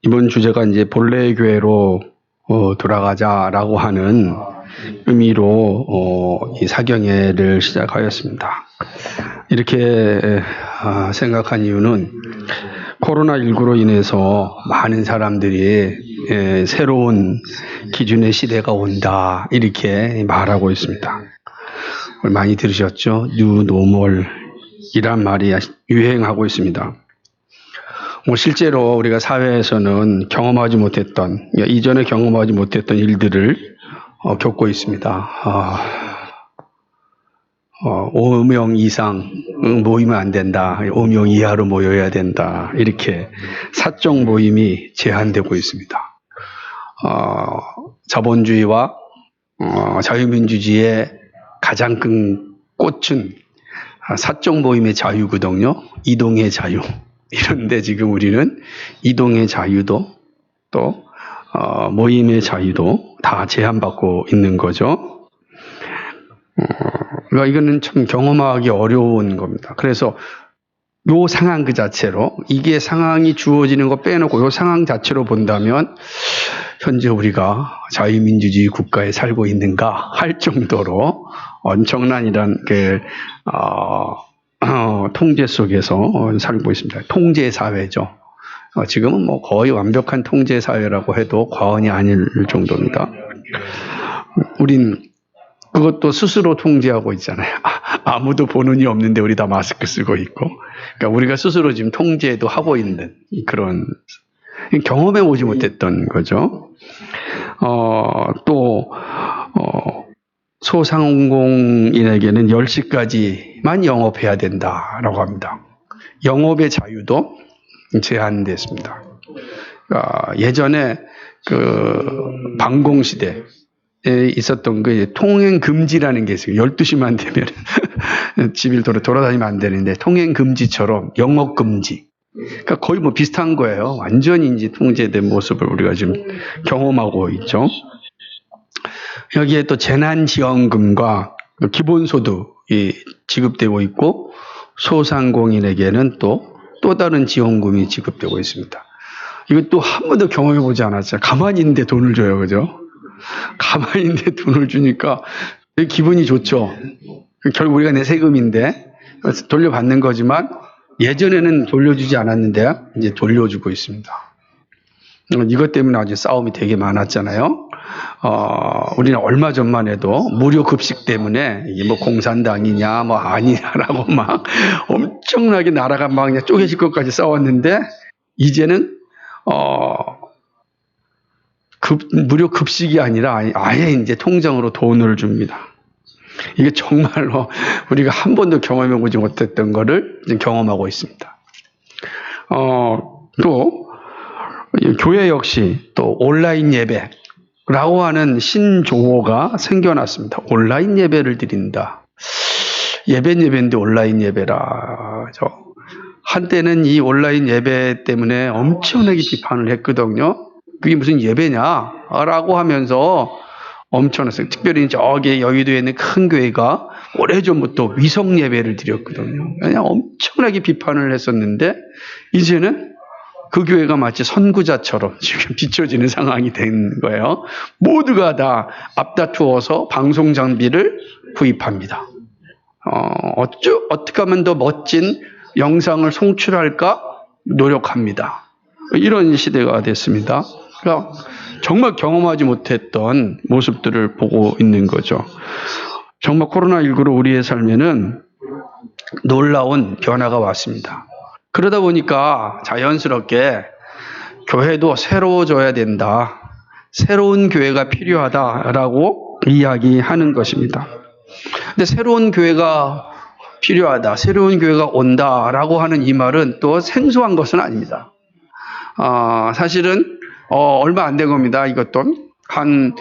이번 주제가 이제 본래 교회로 돌아가자라고 하는 의미로 이 사경회를 시작하였습니다. 이렇게 생각한 이유는 코로나19로 인해서 많은 사람들이 새로운 기준의 시대가 온다 이렇게 말하고 있습니다. 많이 들으셨죠? 뉴노멀이란 말이 유행하고 있습니다. 실제로 우리가 사회에서는 경험하지 못했던, 이전에 경험하지 못했던 일들을 겪고 있습니다. 5명 이상 모이면 안 된다. 5명 이하로 모여야 된다. 이렇게 사적 모임이 제한되고 있습니다. 자본주의와 자유민주주의의 가장 큰 꽃은 사적 모임의 자유거든요. 이동의 자유. 이런데 지금 우리는 이동의 자유도 또 모임의 자유도 다 제한받고 있는 거죠. 그러니까 이거는 참 경험하기 어려운 겁니다. 그래서 요 상황 그 자체로 이게 상황이 주어지는 거 빼놓고 요 상황 자체로 본다면 현재 우리가 자유민주주의 국가에 살고 있는가 할 정도로 엄청난 이런 통제 속에서 살고 있습니다. 통제 사회죠. 지금은 뭐 거의 완벽한 통제 사회라고 해도 과언이 아닐 정도입니다. 우린 그것도 스스로 통제하고 있잖아요. 아무도 보는 이 없는데 우리 다 마스크 쓰고 있고. 그러니까 우리가 스스로 지금 통제도 하고 있는 그런 경험해 보지 못했던 거죠. 소상공인에게는 10시까지만 영업해야 된다라고 합니다. 영업의 자유도 제한됐습니다. 예전에 방공시대에 있었던 통행금지라는 게 있어요. 12시만 되면 집을 돌아다니면 안 되는데 통행금지처럼 영업금지. 그러니까 거의 뭐 비슷한 거예요. 완전히 이제 통제된 모습을 우리가 지금 경험하고 있죠. 여기에 또 재난지원금과 기본소득이 지급되고 있고 소상공인에게는 또 다른 지원금이 지급되고 있습니다. 이것도 한 번도 경험해 보지 않았어요. 가만히 있는데 돈을 줘요. 그죠? 가만히 있는데 돈을 주니까 되게 기분이 좋죠. 결국 우리가 내 세금인데 돌려받는 거지만 예전에는 돌려주지 않았는데 이제 돌려주고 있습니다. 이것 때문에 아주 싸움이 되게 많았잖아요. 우리는 얼마 전만 해도 무료 급식 때문에 이게 뭐 공산당이냐 뭐 아니냐라고 막 엄청나게 나라가 막 그냥 쪼개질 것까지 싸웠는데 이제는 무료 급식이 아니라 아예 이제 통장으로 돈을 줍니다. 이게 정말로 우리가 한 번도 경험해 보지 못했던 거를 이제 경험하고 있습니다. 또 교회 역시 또 온라인 예배라고 하는 신조어가 생겨났습니다. 온라인 예배를 드린다. 예배인데 온라인 예배라. 한때는 이 온라인 예배 때문에 엄청나게 비판을 했거든요. 그게 무슨 예배냐라고 하면서 엄청났어요. 특별히 저기 여의도에 있는 큰 교회가 오래전부터 위성 예배를 드렸거든요. 그냥 엄청나게 비판을 했었는데 이제는 그 교회가 마치 선구자처럼 지금 비춰지는 상황이 된 거예요. 모두가 다 앞다투어서 방송 장비를 구입합니다. 어떻게 하면 더 멋진 영상을 송출할까 노력합니다. 이런 시대가 됐습니다. 그러니까 정말 경험하지 못했던 모습들을 보고 있는 거죠. 정말 코로나19로 우리의 삶에는 놀라운 변화가 왔습니다. 그러다 보니까 자연스럽게 교회도 새로워져야 된다. 새로운 교회가 필요하다라고 이야기하는 것입니다. 근데 새로운 교회가 필요하다. 새로운 교회가 온다라고 하는 이 말은 또 생소한 것은 아닙니다. 사실은 얼마 안 된 겁니다. 이것도 한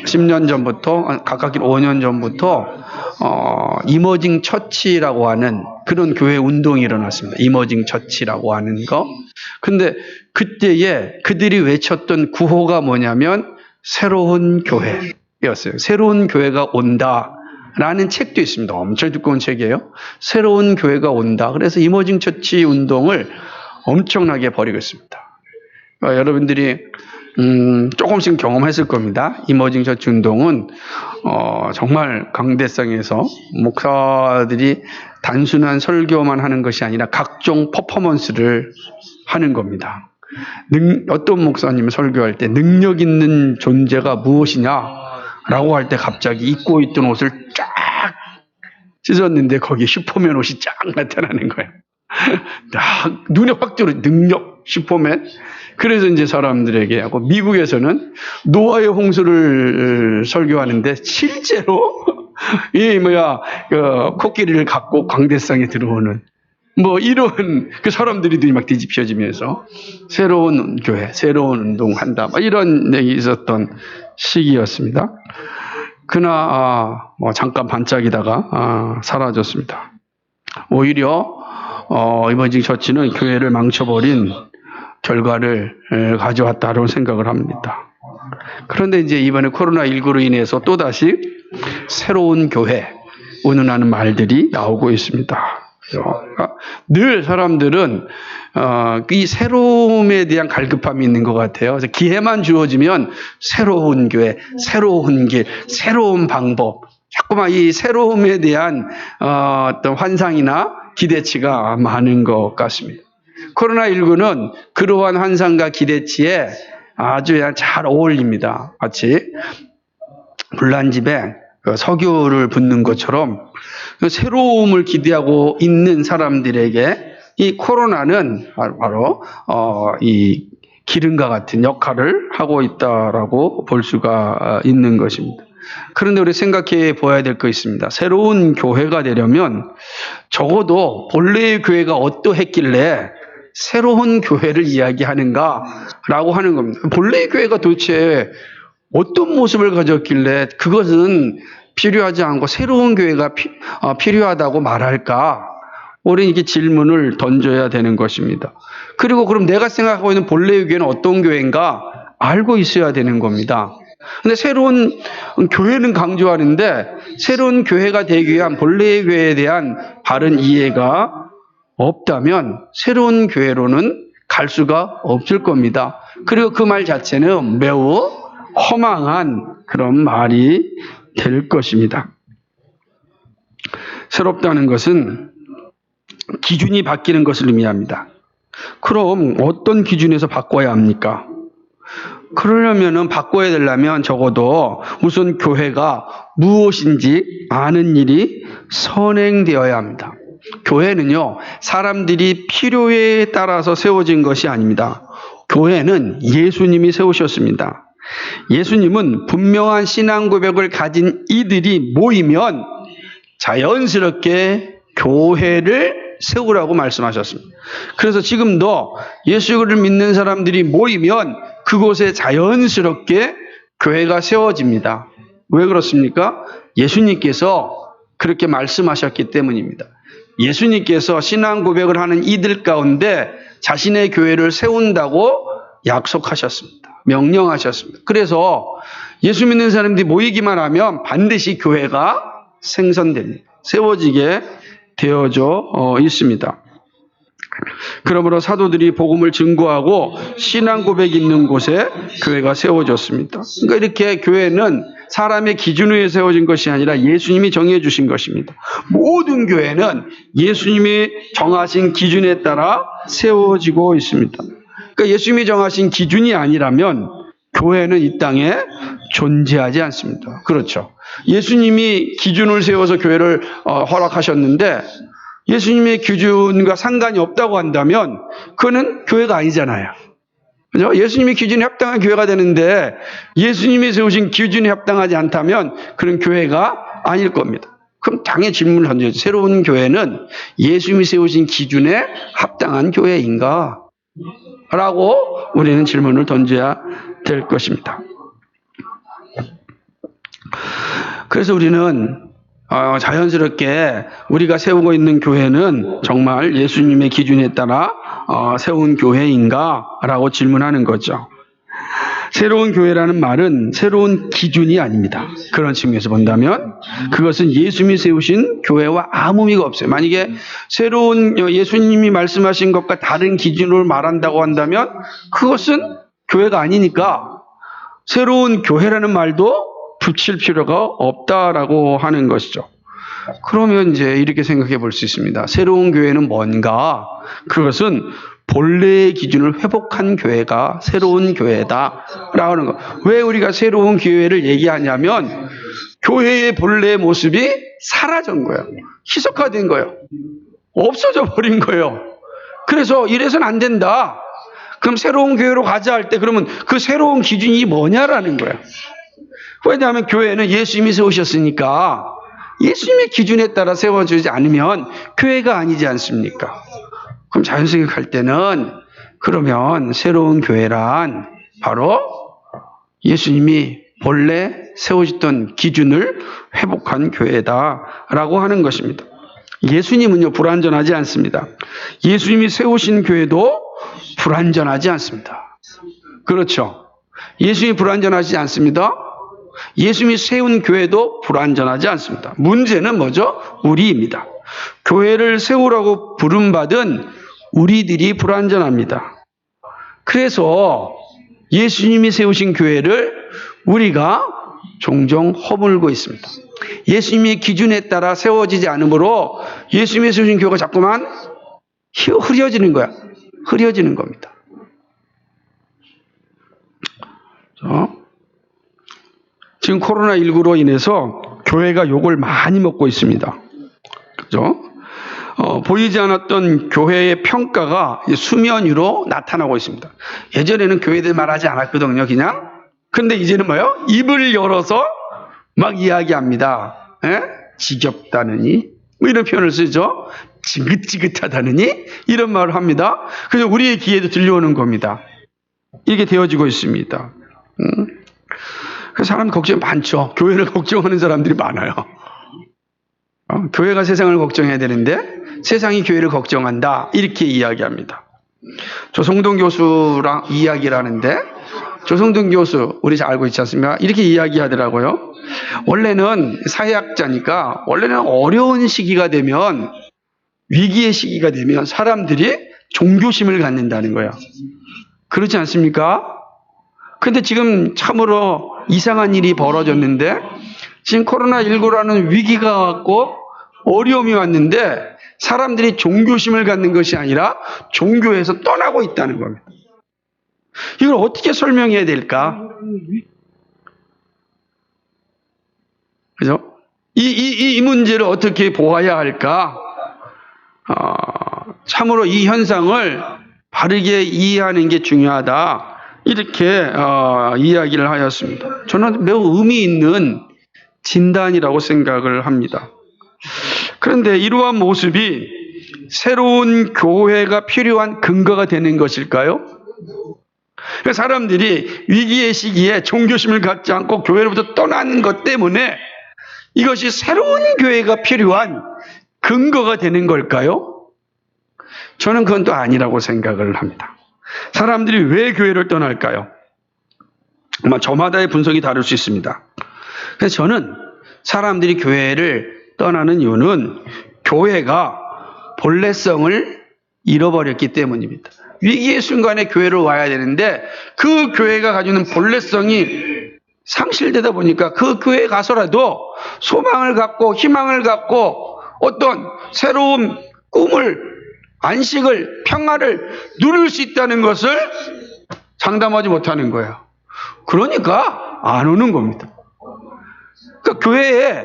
10년 전부터 가깝게 5년 전부터 이머징 처치라고 하는 그런 교회 운동이 일어났습니다. 이머징 처치라고 하는 거. 근데 그때에 그들이 외쳤던 구호가 뭐냐면 새로운 교회였어요. 새로운 교회가 온다라는 책도 있습니다. 엄청 두꺼운 책이에요. 새로운 교회가 온다. 그래서 이머징 처치 운동을 엄청나게 벌이고 있습니다. 여러분들이 조금씩 경험했을 겁니다. 이머징 처치 운동은 정말 강대상에서 목사들이 단순한 설교만 하는 것이 아니라 각종 퍼포먼스를 하는 겁니다. 어떤 목사님은 설교할 때 능력 있는 존재가 무엇이냐라고 할 때 갑자기 입고 있던 옷을 쫙 찢었는데 거기에 슈퍼맨 옷이 쫙 나타나는 거예요. 눈에 확 들어 능력 슈퍼맨. 그래서 이제 사람들에게 하고 미국에서는 노아의 홍수를 설교하는데 실제로 코끼리를 갖고 광대상에 들어오는 이런 그 사람들이 막 뒤집혀지면서 새로운 교회, 새로운 운동한다. 이런 얘기 있었던 시기였습니다. 그러나 잠깐 반짝이다가 사라졌습니다. 오히려 이머징 처치는 교회를 망쳐버린 결과를 가져왔다고 생각을 합니다. 그런데 이제 이번에 코로나19로 인해서 또다시 새로운 교회, 운운하는 말들이 나오고 있습니다. 늘 사람들은 이 새로움에 대한 갈급함이 있는 것 같아요. 그래서 기회만 주어지면 새로운 교회, 새로운 길, 새로운 방법, 자꾸만 이 새로움에 대한 어떤 환상이나 기대치가 많은 것 같습니다. 코로나19는 그러한 환상과 기대치에 아주 잘 어울립니다. 마치 불난집에 석유를 붓는 것처럼 새로움을 기대하고 있는 사람들에게 이 코로나는 바로 이 기름과 같은 역할을 하고 있다라고 볼 수가 있는 것입니다. 그런데 우리 생각해 보아야 될 거 있습니다. 새로운 교회가 되려면 적어도 본래의 교회가 어떠했길래 새로운 교회를 이야기하는가라고 하는 겁니다. 본래의 교회가 도대체 어떤 모습을 가졌길래 그것은 필요하지 않고 새로운 교회가 필요하다고 말할까? 우리는 이렇게 질문을 던져야 되는 것입니다. 그리고 그럼 내가 생각하고 있는 본래의 교회는 어떤 교회인가? 알고 있어야 되는 겁니다. 근데 새로운 교회는 강조하는데 새로운 교회가 되기 위한 본래의 교회에 대한 바른 이해가 없다면 새로운 교회로는 갈 수가 없을 겁니다. 그리고 그 말 자체는 매우 허망한 그런 말이 될 것입니다. 새롭다는 것은 기준이 바뀌는 것을 의미합니다. 그럼 어떤 기준에서 바꿔야 합니까? 그러려면 바꿔야 되려면 적어도 우선 교회가 무엇인지 아는 일이 선행되어야 합니다. 교회는요, 사람들이 필요에 따라서 세워진 것이 아닙니다. 교회는 예수님이 세우셨습니다. 예수님은 분명한 신앙 고백을 가진 이들이 모이면 자연스럽게 교회를 세우라고 말씀하셨습니다. 그래서 지금도 예수를 믿는 사람들이 모이면 그곳에 자연스럽게 교회가 세워집니다. 왜 그렇습니까? 예수님께서 그렇게 말씀하셨기 때문입니다. 예수님께서 신앙 고백을 하는 이들 가운데 자신의 교회를 세운다고 약속하셨습니다. 명령하셨습니다. 그래서 예수 믿는 사람들이 모이기만 하면 반드시 교회가 생성됩니다. 세워지게 되어져 있습니다. 그러므로 사도들이 복음을 증거하고 신앙 고백이 있는 곳에 교회가 세워졌습니다. 그러니까 이렇게 교회는 사람의 기준 위에 세워진 것이 아니라 예수님이 정해 주신 것입니다. 모든 교회는 예수님이 정하신 기준에 따라 세워지고 있습니다. 그러니까 예수님이 정하신 기준이 아니라면 교회는 이 땅에 존재하지 않습니다. 그렇죠. 예수님이 기준을 세워서 교회를 허락하셨는데 예수님의 기준과 상관이 없다고 한다면 그거는 교회가 아니잖아요. 그죠? 예수님의 기준에 합당한 교회가 되는데 예수님이 세우신 기준에 합당하지 않다면 그런 교회가 아닐 겁니다. 그럼 당연히 질문을 던져야죠. 새로운 교회는 예수님이 세우신 기준에 합당한 교회인가? 라고 우리는 질문을 던져야 될 것입니다. 그래서 우리는 자연스럽게 우리가 세우고 있는 교회는 정말 예수님의 기준에 따라 세운 교회인가? 라고 질문하는 거죠. 새로운 교회라는 말은 새로운 기준이 아닙니다. 그런 측면에서 본다면 그것은 예수님이 세우신 교회와 아무 의미가 없어요. 만약에 새로운 예수님이 말씀하신 것과 다른 기준으로 말한다고 한다면 그것은 교회가 아니니까 새로운 교회라는 말도 붙일 필요가 없다라고 하는 것이죠. 그러면 이제 이렇게 생각해 볼 수 있습니다. 새로운 교회는 뭔가? 그것은 본래의 기준을 회복한 교회가 새로운 교회다라고 하는 거. 왜 우리가 새로운 교회를 얘기하냐면 교회의 본래의 모습이 사라진 거예요. 희석화된 거예요. 없어져 버린 거예요. 그래서 이래서는 안 된다. 그럼 새로운 교회로 가자 할 때 그러면 그 새로운 기준이 뭐냐라는 거예요. 왜냐하면 교회는 예수님이 세우셨으니까 예수님의 기준에 따라 세워지지 않으면 교회가 아니지 않습니까? 그럼 자연스럽게 할 때는 그러면 새로운 교회란 바로 예수님이 본래 세우셨던 기준을 회복한 교회다라고 하는 것입니다. 예수님은요 불완전하지 않습니다. 예수님이 세우신 교회도 불완전하지 않습니다. 그렇죠? 예수님이 불완전하지 않습니다. 예수님이 세운 교회도 불완전하지 않습니다. 문제는 뭐죠? 우리입니다. 교회를 세우라고 부름받은 우리들이 불완전합니다. 그래서 예수님이 세우신 교회를 우리가 종종 허물고 있습니다. 예수님의 기준에 따라 세워지지 않으므로 예수님이 세우신 교회가 자꾸만 흐려지는 거야. 흐려지는 겁니다. 지금 코로나19로 인해서 교회가 욕을 많이 먹고 있습니다. 그죠? 보이지 않았던 교회의 평가가 수면 위로 나타나고 있습니다. 예전에는 교회들 말하지 않았거든요, 그냥. 근데 이제는 뭐예요? 입을 열어서 막 이야기합니다. 에? 지겹다느니? 뭐 이런 표현을 쓰죠. 지긋지긋하다느니? 이런 말을 합니다. 그래서 우리의 귀에도 들려오는 겁니다. 이게 되어지고 있습니다. 그 사람 걱정이 많죠. 교회를 걱정하는 사람들이 많아요. 교회가 세상을 걱정해야 되는데 세상이 교회를 걱정한다. 이렇게 이야기합니다. 조성동 교수랑 이야기를 하는데 조성동 교수 우리 잘 알고 있지 않습니까? 이렇게 이야기하더라고요. 원래는 사회학자니까 원래는 어려운 시기가 되면 위기의 시기가 되면 사람들이 종교심을 갖는다는 거예요. 그렇지 않습니까? 근데 지금 참으로 이상한 일이 벌어졌는데 지금 코로나19라는 위기가 왔고 어려움이 왔는데 사람들이 종교심을 갖는 것이 아니라 종교에서 떠나고 있다는 겁니다. 이걸 어떻게 설명해야 될까? 그죠? 이 문제를 어떻게 보아야 할까? 참으로 이 현상을 바르게 이해하는 게 중요하다. 이렇게 이야기를 하였습니다. 저는 매우 의미 있는 진단이라고 생각을 합니다. 그런데 이러한 모습이 새로운 교회가 필요한 근거가 되는 것일까요? 사람들이 위기의 시기에 종교심을 갖지 않고 교회로부터 떠나는 것 때문에 이것이 새로운 교회가 필요한 근거가 되는 걸까요? 저는 그건 또 아니라고 생각을 합니다. 사람들이 왜 교회를 떠날까요? 아마 저마다의 분석이 다를 수 있습니다. 그래서 저는 사람들이 교회를 떠나는 이유는 교회가 본래성을 잃어버렸기 때문입니다. 위기의 순간에 교회를 와야 되는데 그 교회가 가지고 있는 본래성이 상실되다 보니까 그 교회에 가서라도 소망을 갖고 희망을 갖고 어떤 새로운 꿈을 안식을 평화를 누릴 수 있다는 것을 장담하지 못하는 거예요. 그러니까 안 오는 겁니다. 그러니까 교회에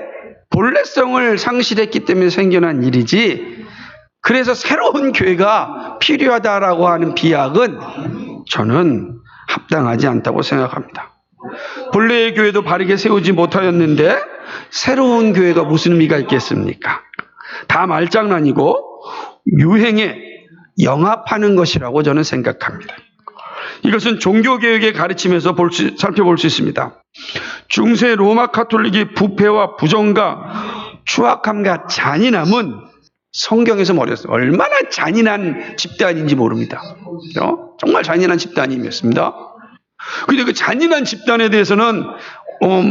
본래성을 상실했기 때문에 생겨난 일이지 그래서 새로운 교회가 필요하다라고 하는 비약은 저는 합당하지 않다고 생각합니다. 본래의 교회도 바르게 세우지 못하였는데 새로운 교회가 무슨 의미가 있겠습니까? 다 말장난이고 유행에 영합하는 것이라고 저는 생각합니다. 이것은 종교개혁의 가르침에서 살펴볼 수 있습니다. 중세 로마 카톨릭의 부패와 부정과 추악함과 잔인함은 성경에서 말했어요. 얼마나 잔인한 집단인지 모릅니다. 정말 잔인한 집단이었습니다. 근데 그 잔인한 집단에 대해서는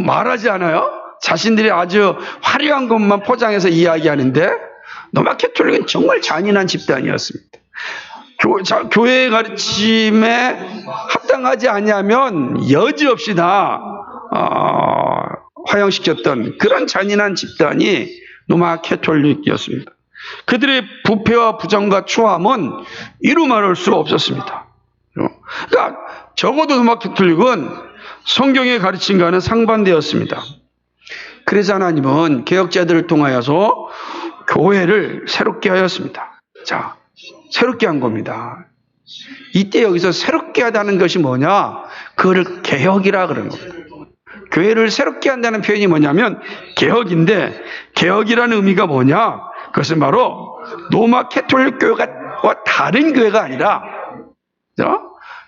말하지 않아요? 자신들이 아주 화려한 것만 포장해서 이야기하는데 로마 캐톨릭은 정말 잔인한 집단이었습니다. 교회의 가르침에 합당하지 아니하면 여지없이 다 화형시켰던 그런 잔인한 집단이 로마 캐톨릭이었습니다. 그들의 부패와 부정과 추함은 이루 말할 수가 없었습니다. 그러니까 적어도 로마 캐톨릭은 성경의 가르침과는 상반되었습니다. 그래서 하나님은 개혁자들을 통하여서 교회를 새롭게 하였습니다. 자, 새롭게 한 겁니다. 이때 여기서 새롭게 하다는 것이 뭐냐? 그거를 개혁이라 그러는 겁니다. 교회를 새롭게 한다는 표현이 뭐냐면 개혁인데, 개혁이라는 의미가 뭐냐? 그것은 바로 로마 캐톨릭 교회와 다른 교회가 아니라,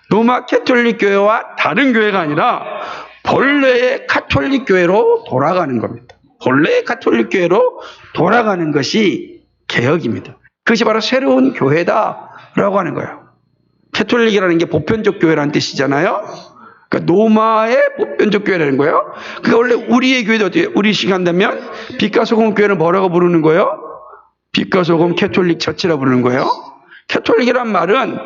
로마 캐톨릭 교회와 다른 교회가 아니라 본래의 카톨릭 교회로 돌아가는 겁니다. 본래의 카톨릭 교회로 돌아가는 것이 개혁입니다. 그것이 바로 새로운 교회다라고 하는 거예요. 캐톨릭이라는 게 보편적 교회라는 뜻이잖아요. 그러니까 로마의 보편적 교회라는 거예요. 그러니까 원래 우리의 교회도 어떻게, 우리 시간되면 빛과 소금 교회를 뭐라고 부르는 거예요? 빛과 소금 캐톨릭 처치라고 부르는 거예요. 캐톨릭이란 말은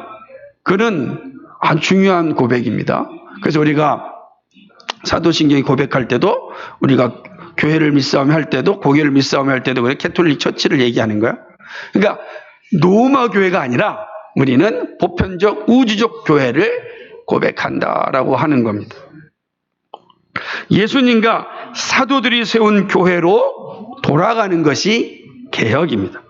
그는 아주 중요한 고백입니다. 그래서 우리가 사도신경이 고백할 때도, 우리가 교회를 믿사오며 할 때도, 고교를 믿사오며 할 때도 그래 캐톨릭 처치를 얘기하는 거야. 그러니까 로마 교회가 아니라 우리는 보편적 우주적 교회를 고백한다라고 하는 겁니다. 예수님과 사도들이 세운 교회로 돌아가는 것이 개혁입니다.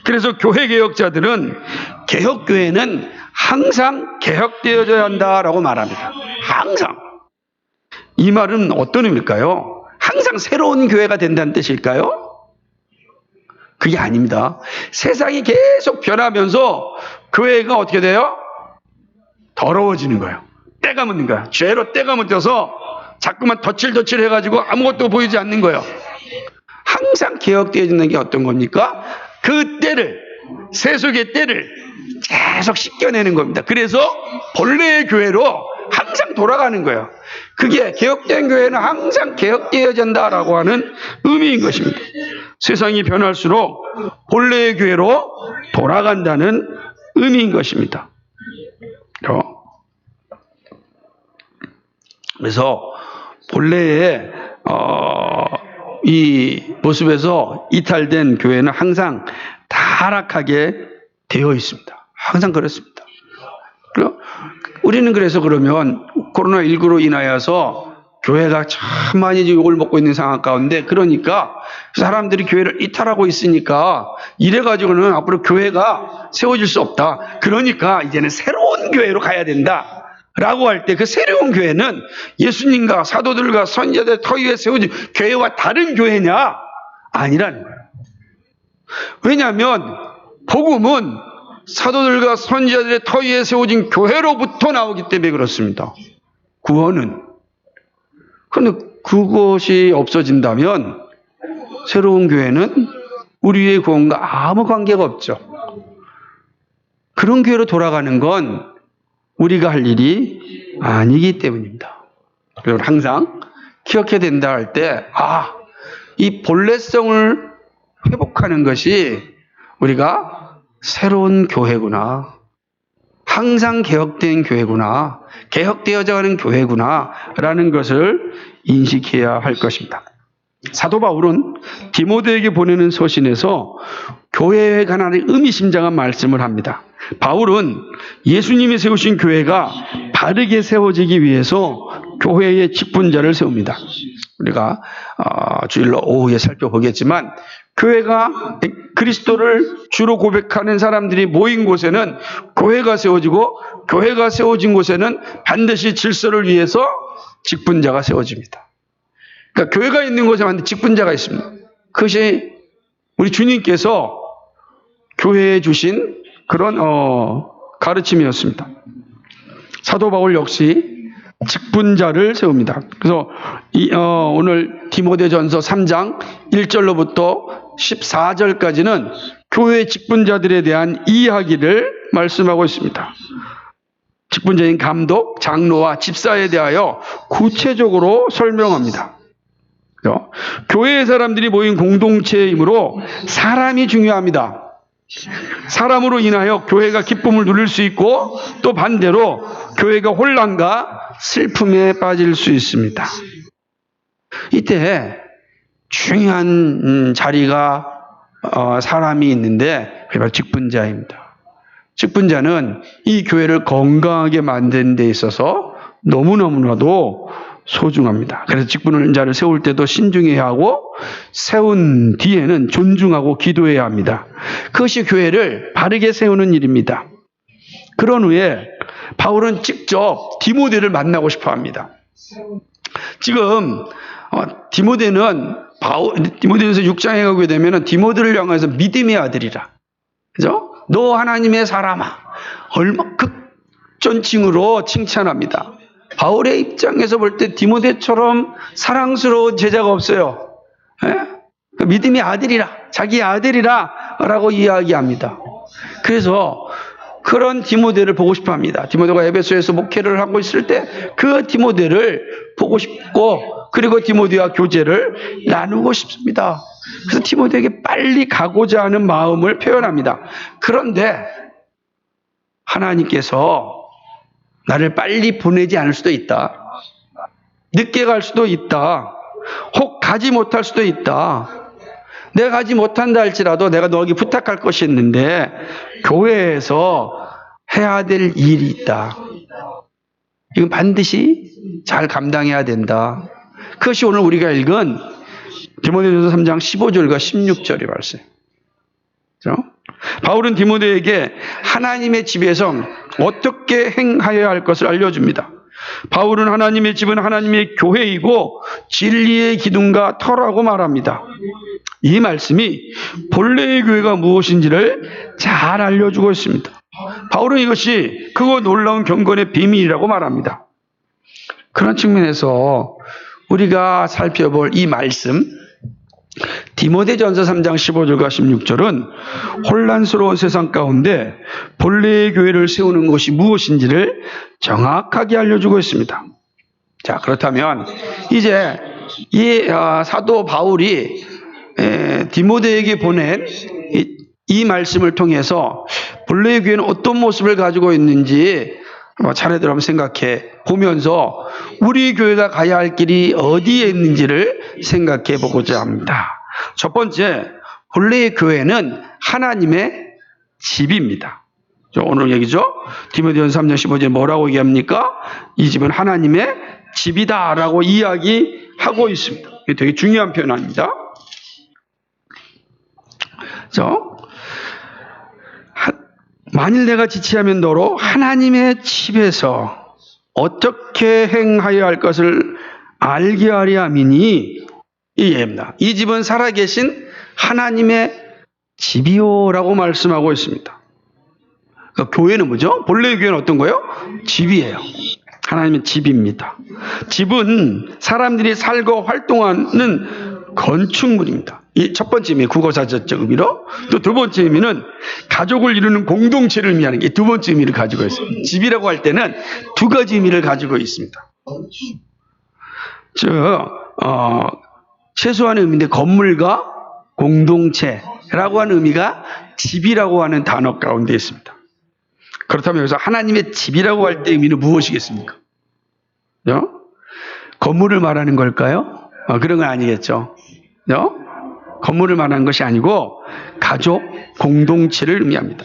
그래서 교회 개혁자들은 개혁교회는 항상 개혁되어져야 한다라고 말합니다. 항상. 이 말은 어떤 의미일까요? 항상 새로운 교회가 된다는 뜻일까요? 그게 아닙니다. 세상이 계속 변하면서 교회가 어떻게 돼요? 더러워지는 거예요. 때가 묻는 거예요. 죄로 때가 묻어서 자꾸만 덧칠덧칠 해가지고 아무것도 보이지 않는 거예요. 항상 개혁되어지는 게 어떤 겁니까? 그 때를, 세속의 때를 계속 씻겨내는 겁니다. 그래서 본래의 교회로 항상 돌아가는 거예요. 그게 개혁된 교회는 항상 개혁되어진다라고 하는 의미인 것입니다. 세상이 변할수록 본래의 교회로 돌아간다는 의미인 것입니다. 그래서 본래의 이 모습에서 이탈된 교회는 항상 타락하게 되어 있습니다. 항상 그렇습니다. 우리는 그래서 그러면 코로나19로 인하여서 교회가 참 많이 욕을 먹고 있는 상황 가운데, 그러니까 사람들이 교회를 이탈하고 있으니까 이래가지고는 앞으로 교회가 세워질 수 없다. 그러니까 이제는 새로운 교회로 가야 된다. 라고 할 때 그 새로운 교회는 예수님과 사도들과 선지자들 터 위에 세워진 교회와 다른 교회냐? 아니라는 거예요. 왜냐하면 복음은 사도들과 선지자들의 터 위에 세워진 교회로부터 나오기 때문에 그렇습니다. 구원은. 그런데 그것이 없어진다면 새로운 교회는 우리의 구원과 아무 관계가 없죠. 그런 교회로 돌아가는 건 우리가 할 일이 아니기 때문입니다. 그리고 항상 기억해야 된다 할 때, 이 본래성을 회복하는 것이 우리가 새로운 교회구나. 항상 개혁된 교회구나. 개혁되어져 가는 교회구나. 라는 것을 인식해야 할 것입니다. 사도 바울은 디모데에게 보내는 서신에서 교회에 관한 의미심장한 말씀을 합니다. 바울은 예수님이 세우신 교회가 바르게 세워지기 위해서 교회의 직분자를 세웁니다. 우리가 주일로 오후에 살펴보겠지만, 교회가 그리스도를 주로 고백하는 사람들이 모인 곳에는 교회가 세워지고, 교회가 세워진 곳에는 반드시 질서를 위해서 직분자가 세워집니다. 그러니까 교회가 있는 곳에 반드시 직분자가 있습니다. 그것이 우리 주님께서 교회에 주신 그런 가르침이었습니다. 사도 바울 역시 직분자를 세웁니다. 그래서 오늘 디모데전서 3장 1절로부터 14절까지는 교회 직분자들에 대한 이야기를 말씀하고 있습니다. 직분자인 감독, 장로와 집사에 대하여 구체적으로 설명합니다. 교회의 사람들이 모인 공동체이므로 사람이 중요합니다. 사람으로 인하여 교회가 기쁨을 누릴 수 있고 또 반대로 교회가 혼란과 슬픔에 빠질 수 있습니다. 이때 중요한 자리가 사람이 있는데 그게 바로 직분자입니다. 직분자는 이 교회를 건강하게 만드는 데 있어서 너무너무나도 소중합니다. 그래서 직분자를 세울 때도 신중해야 하고 세운 뒤에는 존중하고 기도해야 합니다. 그것이 교회를 바르게 세우는 일입니다. 그런 후에 바울은 직접 디모데를 만나고 싶어 합니다. 지금 디모데전서 6장에 가게 되면 디모데를 향해서 믿음의 아들이라, 그죠? 너 하나님의 사람아, 얼마 극존칭으로 칭찬합니다. 바울의 입장에서 볼 때 디모데처럼 사랑스러운 제자가 없어요. 예? 믿음의 아들이라, 자기 아들이라라고 이야기합니다. 그래서 그런 디모데를 보고 싶어 합니다. 디모데가 에베소에서 목회를 하고 있을 때 그 디모데를 보고 싶고, 그리고 디모데와 교제를 나누고 싶습니다. 그래서 디모데에게 빨리 가고자 하는 마음을 표현합니다. 그런데 하나님께서 나를 빨리 보내지 않을 수도 있다. 늦게 갈 수도 있다. 혹 가지 못할 수도 있다. 내가 가지 못한다 할지라도 내가 너에게 부탁할 것이 있는데 교회에서 해야 될 일이 있다. 이건 반드시 잘 감당해야 된다. 그것이 오늘 우리가 읽은 디모데전서 3장 15절과 16절의 말씀. 그렇죠? 바울은 디모데에게 하나님의 집에서 어떻게 행하여야 할 것을 알려줍니다. 바울은 하나님의 집은 하나님의 교회이고 진리의 기둥과 터라고 말합니다. 이 말씀이 본래의 교회가 무엇인지를 잘 알려주고 있습니다. 바울은 이것이 크고 놀라운 경건의 비밀이라고 말합니다. 그런 측면에서 우리가 살펴볼 이 말씀, 디모데전서 3장 15절과 16절은 혼란스러운 세상 가운데 본래의 교회를 세우는 것이 무엇인지를 정확하게 알려주고 있습니다. 자, 그렇다면 이제 이 사도 바울이 디모데에게 보낸 이 말씀을 통해서 본래의 교회는 어떤 모습을 가지고 있는지 차례대로 한번 생각해 보면서 우리 교회가 가야 할 길이 어디에 있는지를 생각해 보고자 합니다. 첫 번째, 본래의 교회는 하나님의 집입니다. 오늘 얘기죠. 디모데전서 3장 15절에 뭐라고 얘기합니까? 이 집은 하나님의 집이다라고 이야기하고 있습니다. 이게 되게 중요한 표현입니다. 만일 내가 지체하면 너로 하나님의 집에서 어떻게 행하여야 할 것을 알게 하려 함이니, 이 예입니다. 이 집은 살아계신 하나님의 집이요라고 말씀하고 있습니다. 그러니까 교회는 뭐죠? 본래의 교회는 어떤 거예요? 집이에요. 하나님의 집입니다. 집은 사람들이 살고 활동하는 건축물입니다. 이 첫 번째 의미, 국어사전적 의미로, 또 두 번째 의미는 가족을 이루는 공동체를 의미하는 게 두 번째 의미를 가지고 있어요. 집이라고 할 때는 두 가지 의미를 가지고 있습니다. 최소한의 의미인데 건물과 공동체라고 하는 의미가 집이라고 하는 단어 가운데 있습니다. 그렇다면 여기서 하나님의 집이라고 할 때 의미는 무엇이겠습니까? 건물을 말하는 걸까요? 그런 건 아니겠죠. 건물을 말하는 것이 아니고 가족, 공동체를 의미합니다.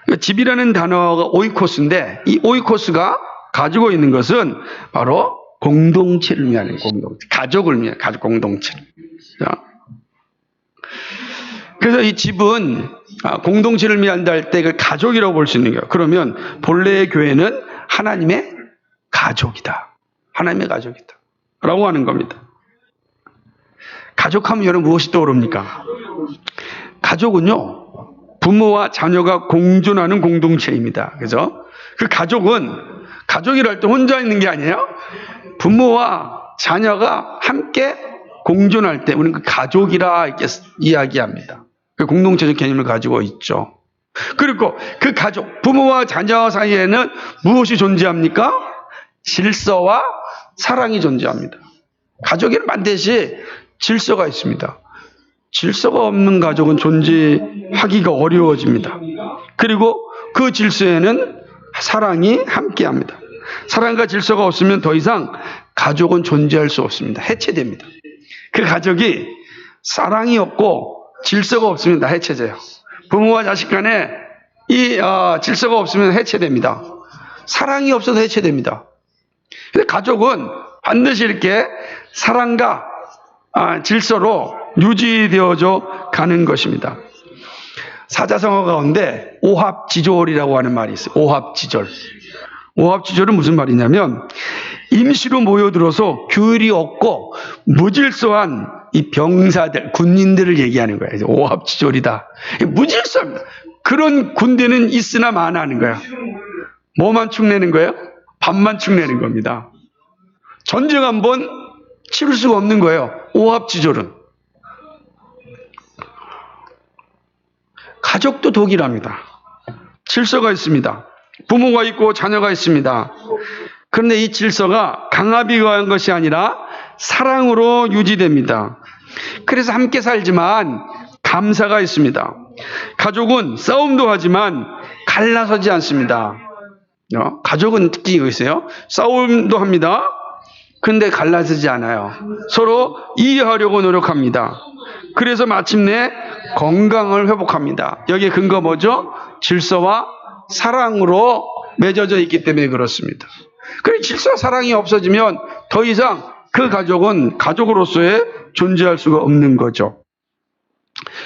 그러니까 집이라는 단어가 오이코스인데 이 오이코스가 가지고 있는 것은 바로 공동체를 의미하는 공동체, 가족을 의미하는 가족 공동체를. 그래서 이 집은 공동체를 의미한다 할 때 그 가족이라고 볼 수 있는 거예요. 그러면 본래의 교회는 하나님의 가족이다. 하나님의 가족이다. 라고 하는 겁니다. 가족하면 여러분 무엇이 떠오릅니까? 가족은요, 부모와 자녀가 공존하는 공동체입니다. 그죠? 그 가족은, 가족이라 할 때 혼자 있는 게 아니에요. 부모와 자녀가 함께 공존할 때 우리는 그 가족이라 이렇게 이야기합니다. 그 공동체적 개념을 가지고 있죠. 그리고 그 가족, 부모와 자녀 사이에는 무엇이 존재합니까? 질서와 사랑이 존재합니다. 가족에는 반드시 질서가 있습니다. 질서가 없는 가족은 존재하기가 어려워집니다. 그리고 그 질서에는 사랑이 함께합니다. 사랑과 질서가 없으면 더 이상 가족은 존재할 수 없습니다. 해체됩니다. 그 가족이 사랑이 없고 질서가 없으면 다 해체돼요. 부모와 자식 간에 이 질서가 없으면 해체됩니다. 사랑이 없어도 해체됩니다. 근데 가족은 반드시 이렇게 사랑과 질서로 유지되어져 가는 것입니다. 사자성어 가운데 오합지졸이라고 하는 말이 있어요. 오합지졸. 오합지졸은 무슨 말이냐면 임시로 모여들어서 규율이 없고 무질서한 이 병사들, 군인들을 얘기하는 거예요. 오합지졸이다. 무질서합니다. 그런 군대는 있으나 마나하는 거야. 뭐만 축내는 거예요? 밥만 축내는 겁니다. 전쟁 한번 치를 수가 없는 거예요. 오합지졸은. 가족도 독일합니다. 질서가 있습니다. 부모가 있고 자녀가 있습니다. 그런데 이 질서가 강압에 의한 것이 아니라 사랑으로 유지됩니다. 그래서 함께 살지만 감사가 있습니다. 가족은 싸움도 하지만 갈라서지 않습니다. 가족은 특징이 있어요. 싸움도 합니다. 근데 갈라서지 않아요. 서로 이해하려고 노력합니다. 그래서 마침내 건강을 회복합니다. 여기에 근거 뭐죠? 질서와 사랑으로 맺어져 있기 때문에 그렇습니다. 그래 질서와 사랑이 없어지면 더 이상 그 가족은 가족으로서의 존재할 수가 없는 거죠.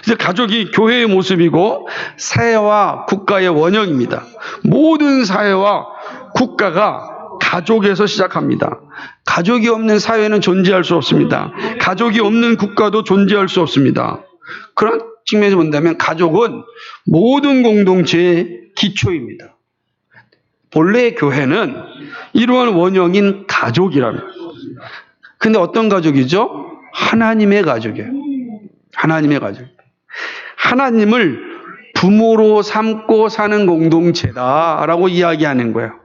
그래서 가족이 교회의 모습이고 사회와 국가의 원형입니다. 모든 사회와 국가가 가족에서 시작합니다. 가족이 없는 사회는 존재할 수 없습니다. 가족이 없는 국가도 존재할 수 없습니다. 그런 측면에서 본다면 가족은 모든 공동체의 기초입니다. 본래의 교회는 이러한 원형인 가족이랍니다. 근데 어떤 가족이죠? 하나님의 가족이에요. 하나님의 가족. 하나님을 부모로 삼고 사는 공동체다라고 이야기하는 거예요.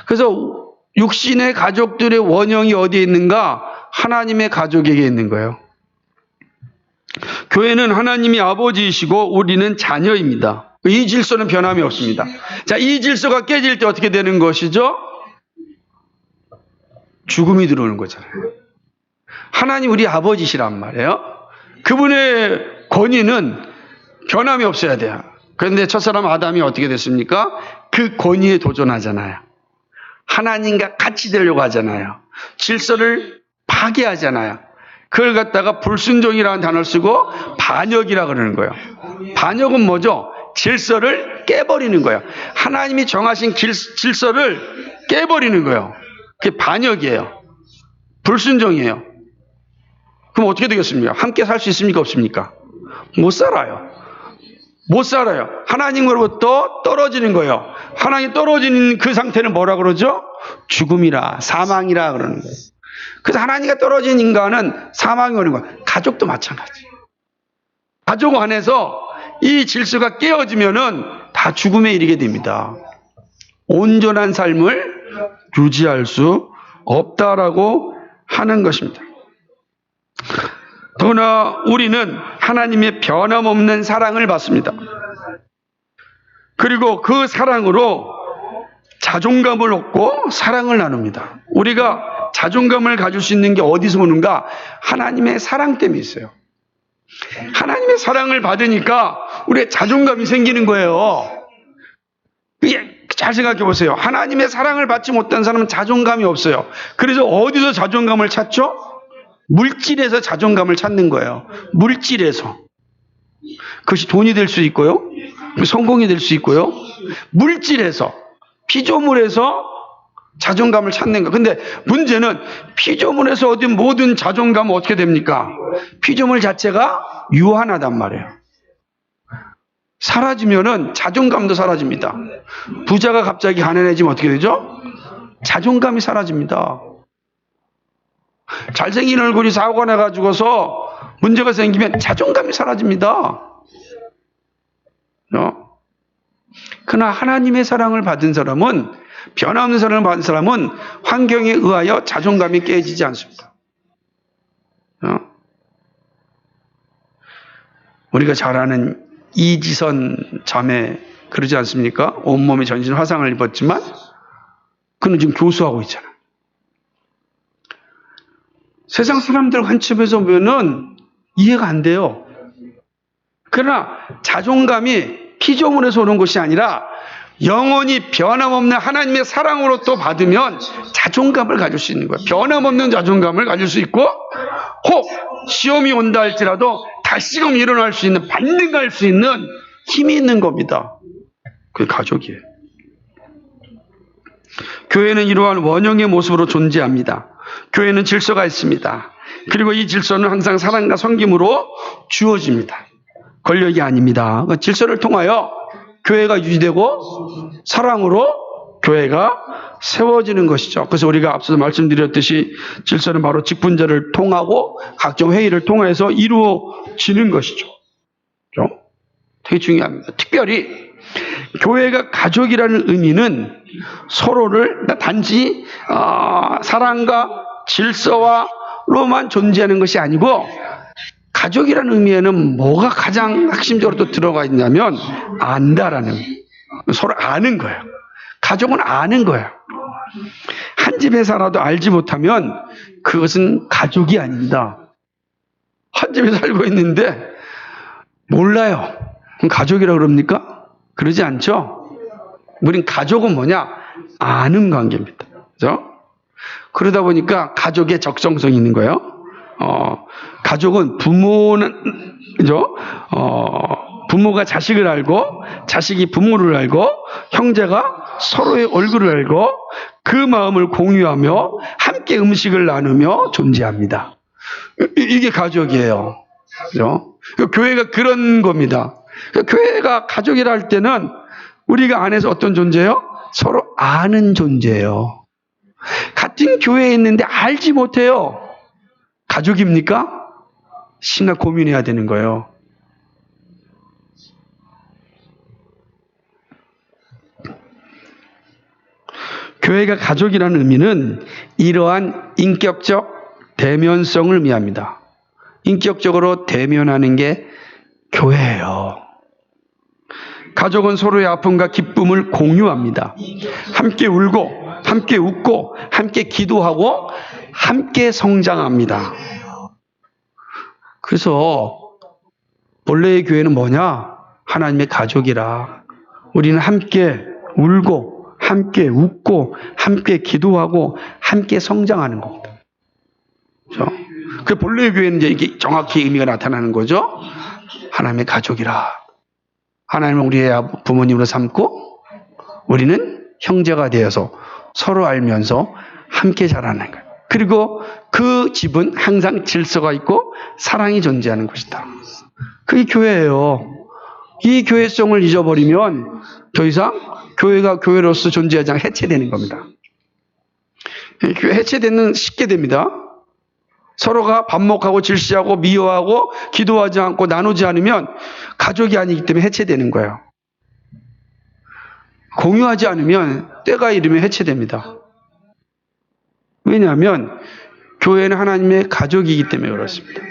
그래서 육신의 가족들의 원형이 어디에 있는가? 하나님의 가족에게 있는 거예요. 교회는 하나님이 아버지이시고 우리는 자녀입니다. 이 질서는 변함이 없습니다. 자, 이 질서가 깨질 때 어떻게 되는 것이죠? 죽음이 들어오는 거잖아요. 하나님 우리 아버지시란 말이에요. 그분의 권위는 변함이 없어야 돼요. 그런데 첫사람 아담이 어떻게 됐습니까? 그 권위에 도전하잖아요. 하나님과 같이 되려고 하잖아요. 질서를 파괴하잖아요. 그걸 갖다가 불순종이라는 단어를 쓰고 반역이라 그러는 거예요. 반역은 뭐죠? 질서를 깨버리는 거예요. 하나님이 정하신 질서를 깨버리는 거예요. 그게 반역이에요. 불순종이에요. 그럼 어떻게 되겠습니까? 함께 살 수 있습니까? 없습니까? 못 살아요. 못 살아요. 하나님으로부터 떨어지는 거예요. 하나님 떨어지는 그 상태는 뭐라 그러죠? 죽음이라, 사망이라 그러는 거예요. 그래서 하나님과 떨어진 인간은 사망이 오는 거예요. 가족도 마찬가지. 가족 안에서 이 질서가 깨어지면은 다 죽음에 이르게 됩니다. 온전한 삶을 유지할 수 없다라고 하는 것입니다. 더구나 우리는 하나님의 변함없는 사랑을 받습니다. 그리고 그 사랑으로 자존감을 얻고 사랑을 나눕니다. 우리가 자존감을 가질 수 있는 게 어디서 오는가? 하나님의 사랑 때문에 있어요. 하나님의 사랑을 받으니까 우리의 자존감이 생기는 거예요. 잘 생각해 보세요. 하나님의 사랑을 받지 못한 사람은 자존감이 없어요. 그래서 어디서 자존감을 찾죠? 물질에서 자존감을 찾는 거예요. 물질에서. 그것이 돈이 될 수 있고요. 성공이 될 수 있고요. 물질에서, 피조물에서 자존감을 찾는 거. 근데 문제는 피조물에서 얻은 모든 자존감은 어떻게 됩니까? 피조물 자체가 유한하단 말이에요. 사라지면은 자존감도 사라집니다. 부자가 갑자기 가난해지면 어떻게 되죠? 자존감이 사라집니다. 잘생긴 얼굴이 사고가 나가지고서 문제가 생기면 자존감이 사라집니다. 그러나 하나님의 사랑을 받은 사람은, 변함없는 사랑을 받은 사람은 환경에 의하여 자존감이 깨지지 않습니다. 우리가 잘 아는 이지선 자매 그러지 않습니까? 온몸에 전신 화상을 입었지만 그는 지금 교수하고 있잖아. 세상 사람들 관점에서 보면은 이해가 안 돼요. 그러나 자존감이 피조물에서 오는 것이 아니라 영원히 변함없는 하나님의 사랑으로 또 받으면 자존감을 가질 수 있는 거예요. 변함없는 자존감을 가질 수 있고, 혹 시험이 온다 할지라도 다시금 일어날 수 있는, 반등할 수 있는 힘이 있는 겁니다. 그게 가족이에요. 교회는 이러한 원형의 모습으로 존재합니다. 교회는 질서가 있습니다. 그리고 이 질서는 항상 사랑과 섬김으로 주어집니다. 권력이 아닙니다. 질서를 통하여 교회가 유지되고 사랑으로 교회가 세워지는 것이죠. 그래서 우리가 앞서서 말씀드렸듯이 질서는 바로 직분자를 통하고 각종 회의를 통해서 이루어지는 것이죠. 그렇죠? 되게 중요합니다. 특별히 교회가 가족이라는 의미는 서로를 단지 사랑과 질서로만 존재하는 것이 아니고, 가족이라는 의미에는 뭐가 가장 핵심적으로 또 들어가 있냐면 안다라는, 서로 아는 거예요. 가족은 아는 거예요. 한 집에 살아도 알지 못하면 그것은 가족이 아닙니다. 한 집에 살고 있는데 몰라요. 그럼 가족이라고 그럽니까? 그러지 않죠? 우린 가족은 뭐냐? 아는 관계입니다. 그죠? 그러다 보니까 가족의 적정성이 있는 거예요. 가족은 부모는, 그죠? 부모가 자식을 알고, 자식이 부모를 알고, 형제가 서로의 얼굴을 알고, 그 마음을 공유하며, 함께 음식을 나누며 존재합니다. 이게 가족이에요. 그죠? 교회가 그런 겁니다. 교회가 가족이라 할 때는 우리가 안에서 어떤 존재예요? 서로 아는 존재예요. 같은 교회에 있는데 알지 못해요. 가족입니까? 심각 고민해야 되는 거예요. 교회가 가족이라는 의미는 이러한 인격적 대면성을 의미합니다. 인격적으로 대면하는 게 교회예요. 가족은 서로의 아픔과 기쁨을 공유합니다. 함께 울고, 함께 웃고, 함께 기도하고, 함께 성장합니다. 그래서 본래의 교회는 뭐냐? 하나님의 가족이라. 우리는 함께 울고, 함께 웃고, 함께 기도하고, 함께 성장하는 겁니다. 그렇죠? 그 본래의 교회는 이제 이게 정확히 의미가 나타나는 거죠. 하나님의 가족이라. 하나님은 우리의 부모님으로 삼고, 우리는 형제가 되어서 서로 알면서 함께 자라는 거예요. 그리고 그 집은 항상 질서가 있고 사랑이 존재하는 것이다. 그게 교회예요. 이 교회성을 잊어버리면 더 이상 교회가 교회로서 존재하지 않고 해체되는 겁니다. 교회 해체되는 쉽게 됩니다. 서로가 반목하고 질시하고 미워하고 기도하지 않고 나누지 않으면 가족이 아니기 때문에 해체되는 거예요. 공유하지 않으면 때가 이르면 해체됩니다. 왜냐하면 교회는 하나님의 가족이기 때문에 그렇습니다.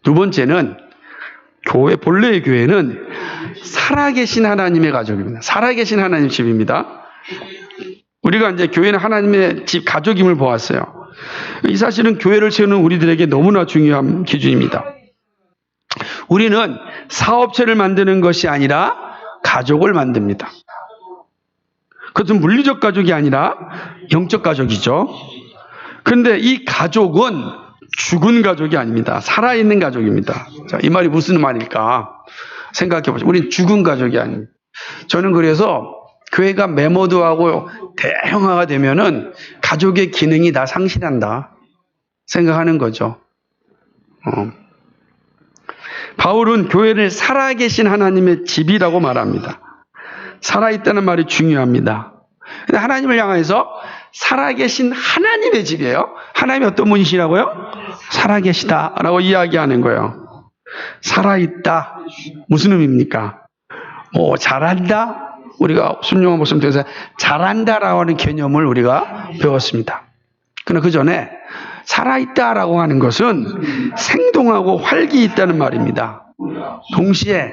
두 번째는 본래의 교회는 살아계신 하나님의 가족입니다. 살아계신 하나님 집입니다. 우리가 이제 교회는 하나님의 집 가족임을 보았어요. 이 사실은 교회를 세우는 우리들에게 너무나 중요한 기준입니다. 우리는 사업체를 만드는 것이 아니라 가족을 만듭니다. 그것은 물리적 가족이 아니라 영적 가족이죠. 그런데 이 가족은 죽은 가족이 아닙니다. 살아있는 가족입니다. 자, 이 말이 무슨 말일까 생각해 보시죠. 우린 죽은 가족이 아닙니다. 저는 그래서 교회가 메모드하고 대형화가 되면은 가족의 기능이 다 상실한다 생각하는 거죠. 바울은 교회를 살아계신 하나님의 집이라고 말합니다. 살아있다는 말이 중요합니다. 근데 하나님을 향해서 살아계신 하나님의 집이에요. 하나님이 어떤 분이시라고요? 살아계시다라고 이야기하는 거예요. 살아있다. 무슨 의미입니까? 뭐 잘한다. 우리가 순종한 모습 통해서 잘한다라고 하는 개념을 우리가 배웠습니다. 그러나 그 전에 살아있다라고 하는 것은 생동하고 활기 있다는 말입니다. 동시에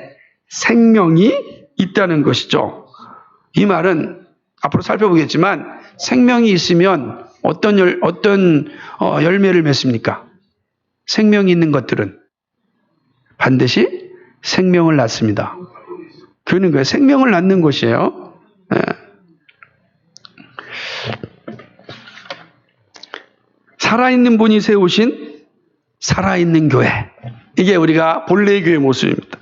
생명이 있다는 것이죠. 이 말은 앞으로 살펴보겠지만 생명이 있으면 어떤 열매를 맺습니까? 생명이 있는 것들은 반드시 생명을 낳습니다. 그러는 거예요. 생명을 낳는 것이에요. 네. 살아있는 분이 세우신 살아있는 교회. 이게 우리가 본래의 교회 모습입니다.